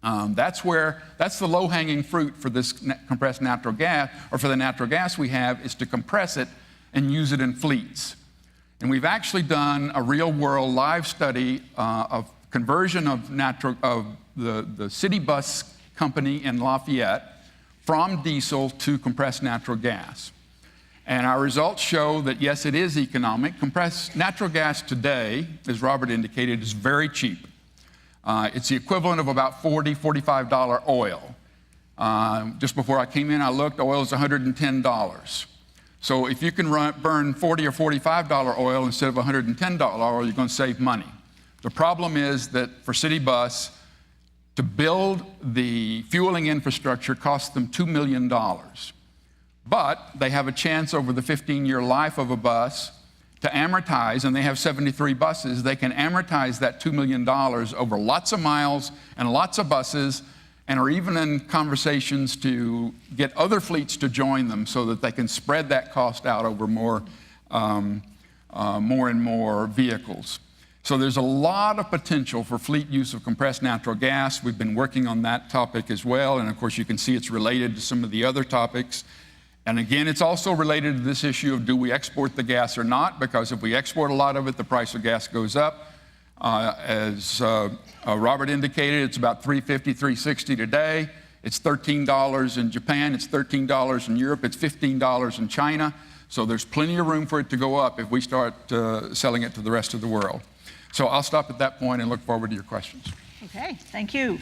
That's the low-hanging fruit for this compressed natural gas, or for the natural gas we have, is to compress it and use it in fleets. And we've actually done a real-world live study of conversion of the city bus company in Lafayette from diesel to compressed natural gas. And our results show that, yes, it is economic. Compressed natural gas today, as Robert indicated, is very cheap. It's the equivalent of about $40, $45 oil. Just before I came in, I looked, oil is $110. So if you can burn $40 or $45 oil instead of $110 oil, you're going to save money. The problem is that for city bus, to build the fueling infrastructure costs them $2 million. But they have a chance over the 15-year life of a bus to amortize, and they have 73 buses. They can amortize that $2 million over lots of miles and lots of buses, and are even in conversations to get other fleets to join them so that they can spread that cost out over more and more vehicles. So there's a lot of potential for fleet use of compressed natural gas. We've been working on that topic as well, and of course you can see it's related to some of the other topics. And again, it's also related to this issue of do we export the gas or not, because if we export a lot of it, the price of gas goes up. As Robert indicated, it's about $3.50, $3.60 today. It's $13 in Japan, it's $13 in Europe, it's $15 in China. So there's plenty of room for it to go up if we start selling it to the rest of the world. So I'll stop at that point and look forward to your questions. Okay, thank you.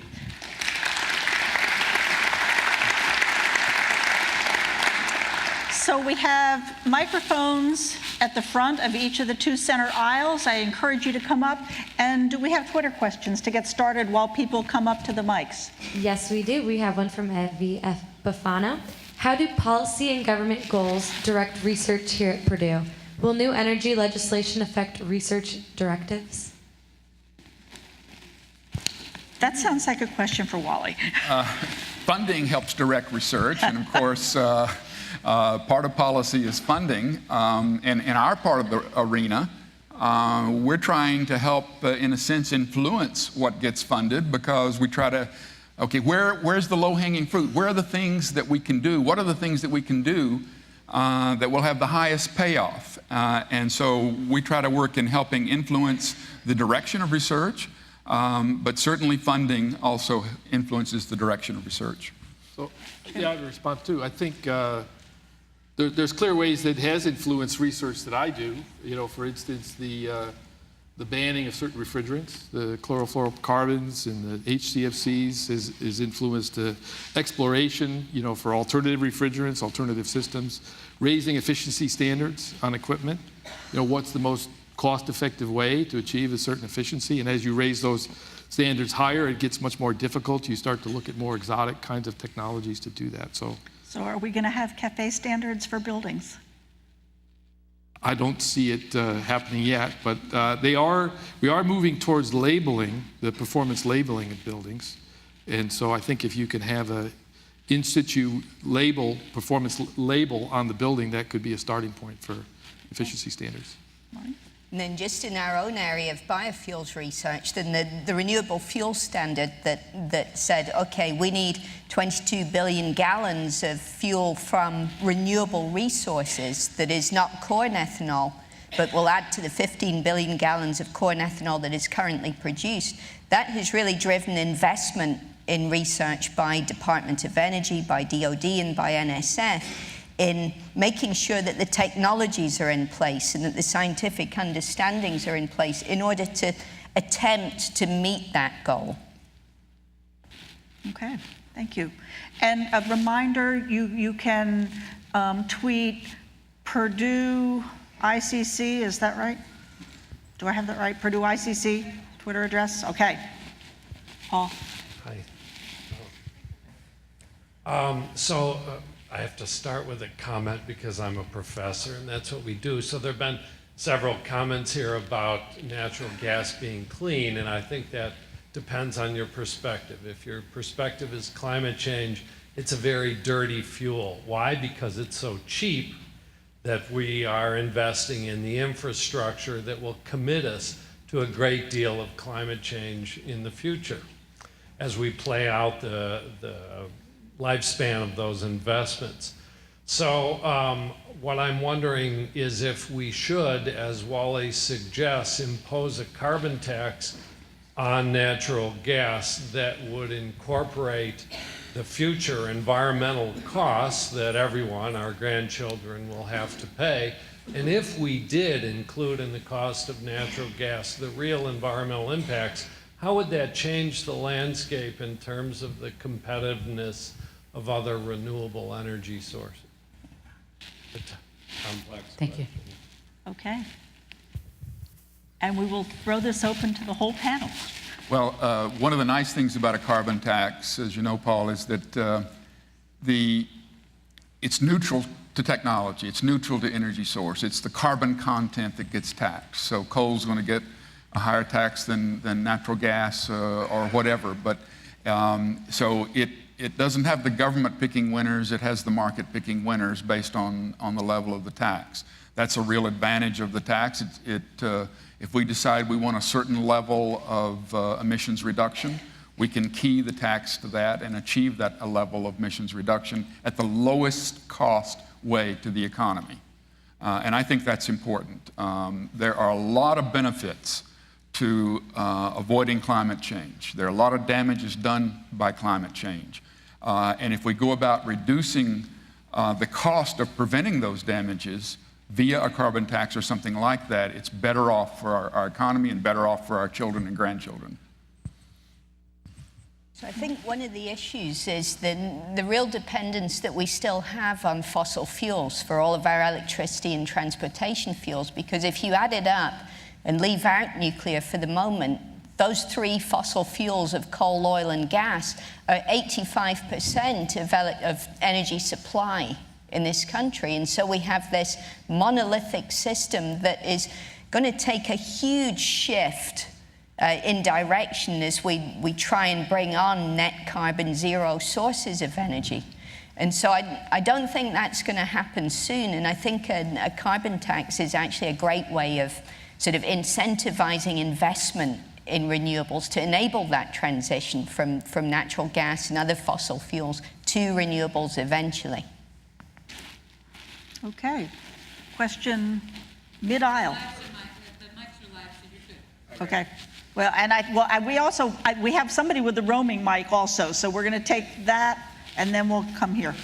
So we have microphones at the front of each of the two center aisles. I encourage you to come up. And do we have Twitter questions to get started while people come up to the mics? Yes, we do. We have one from Evie F. Bafana. How do policy and government goals direct research here at Purdue? Will new energy legislation affect research directives? That sounds like a question for Wally. Funding helps direct research, and of course, part of policy is funding. And in our part of the arena, we're trying to help, in a sense, influence what gets funded, because we try to, okay, where's the low-hanging fruit? Where are the things that we can do? What are the things that we can do that will have the highest payoff? And so we try to work in helping influence the direction of research, but certainly funding also influences the direction of research. So, yeah, I have a response too. I think there's clear ways that it has influenced research that I do. You know, for instance, the banning of certain refrigerants, the chlorofluorocarbons and the HCFCs has influenced exploration, you know, for alternative refrigerants, alternative systems, raising efficiency standards on equipment. You know, what's the most cost-effective way to achieve a certain efficiency? And as you raise those standards higher, it gets much more difficult. You start to look at more exotic kinds of technologies to do that. So are we going to have CAFE standards for buildings? I don't see it happening yet, but we are moving towards labeling, the performance labeling of buildings. And so I think if you can have a in situ label, performance label on the building, that could be a starting point for efficiency standards. And then just in our own area of biofuels research, then the renewable fuel standard that said, okay, we need 22 billion gallons of fuel from renewable resources that is not corn ethanol, but will add to the 15 billion gallons of corn ethanol that is currently produced. That has really driven investment in research by Department of Energy, by DOD, and by NSF in making sure that the technologies are in place and that the scientific understandings are in place in order to attempt to meet that goal. Okay, thank you. And a reminder, you can tweet Purdue ICC, is that right? Do I have that right? Purdue ICC Twitter address? Okay. Paul. Hi. I have to start with a comment because I'm a professor and that's what we do. So there have been several comments here about natural gas being clean, and I think that depends on your perspective. If your perspective is climate change, it's a very dirty fuel. Why? Because it's so cheap that we are investing in the infrastructure that will commit us to a great deal of climate change in the future as we play out the lifespan of those investments. So what I'm wondering is if we should, as Wally suggests, impose a carbon tax on natural gas that would incorporate the future environmental costs that everyone, our grandchildren, will have to pay. And if we did include in the cost of natural gas the real environmental impacts, how would that change the landscape in terms of the competitiveness of other renewable energy sources? Complex Thank you. Okay. And we will throw this open to the whole panel. Well, one of the nice things about a carbon tax, as you know, Paul, is that it's neutral to technology. It's neutral to energy source. It's the carbon content that gets taxed. So coal's going to get a higher tax than natural gas or whatever. But so it doesn't have the government picking winners. It has the market picking winners based on the level of the tax. That's a real advantage of the tax. If we decide we want a certain level of emissions reduction, we can key the tax to that and achieve that a level of emissions reduction at the lowest cost way to the economy. And I think that's important. There are a lot of benefits to avoiding climate change. There are a lot of damages done by climate change. And if we go about reducing the cost of preventing those damages via a carbon tax or something like that, it's better off for our economy and better off for our children and grandchildren. So I think one of the issues is the real dependence that we still have on fossil fuels for all of our electricity and transportation fuels, because if you add it up and leave out nuclear for the moment, those three fossil fuels of coal, oil, and gas are 85% of energy supply in this country. And so we have this monolithic system that is going to take a huge shift in direction as we try and bring on net carbon zero sources of energy. And so I don't think that's going to happen soon. And I think a carbon tax is actually a great way of sort of incentivizing investment in renewables to enable that transition from natural gas and other fossil fuels to renewables eventually. Okay. Question mid-aisle. Okay. Well, and we have somebody with the roaming mic also, so we're going to take that and then we'll come here.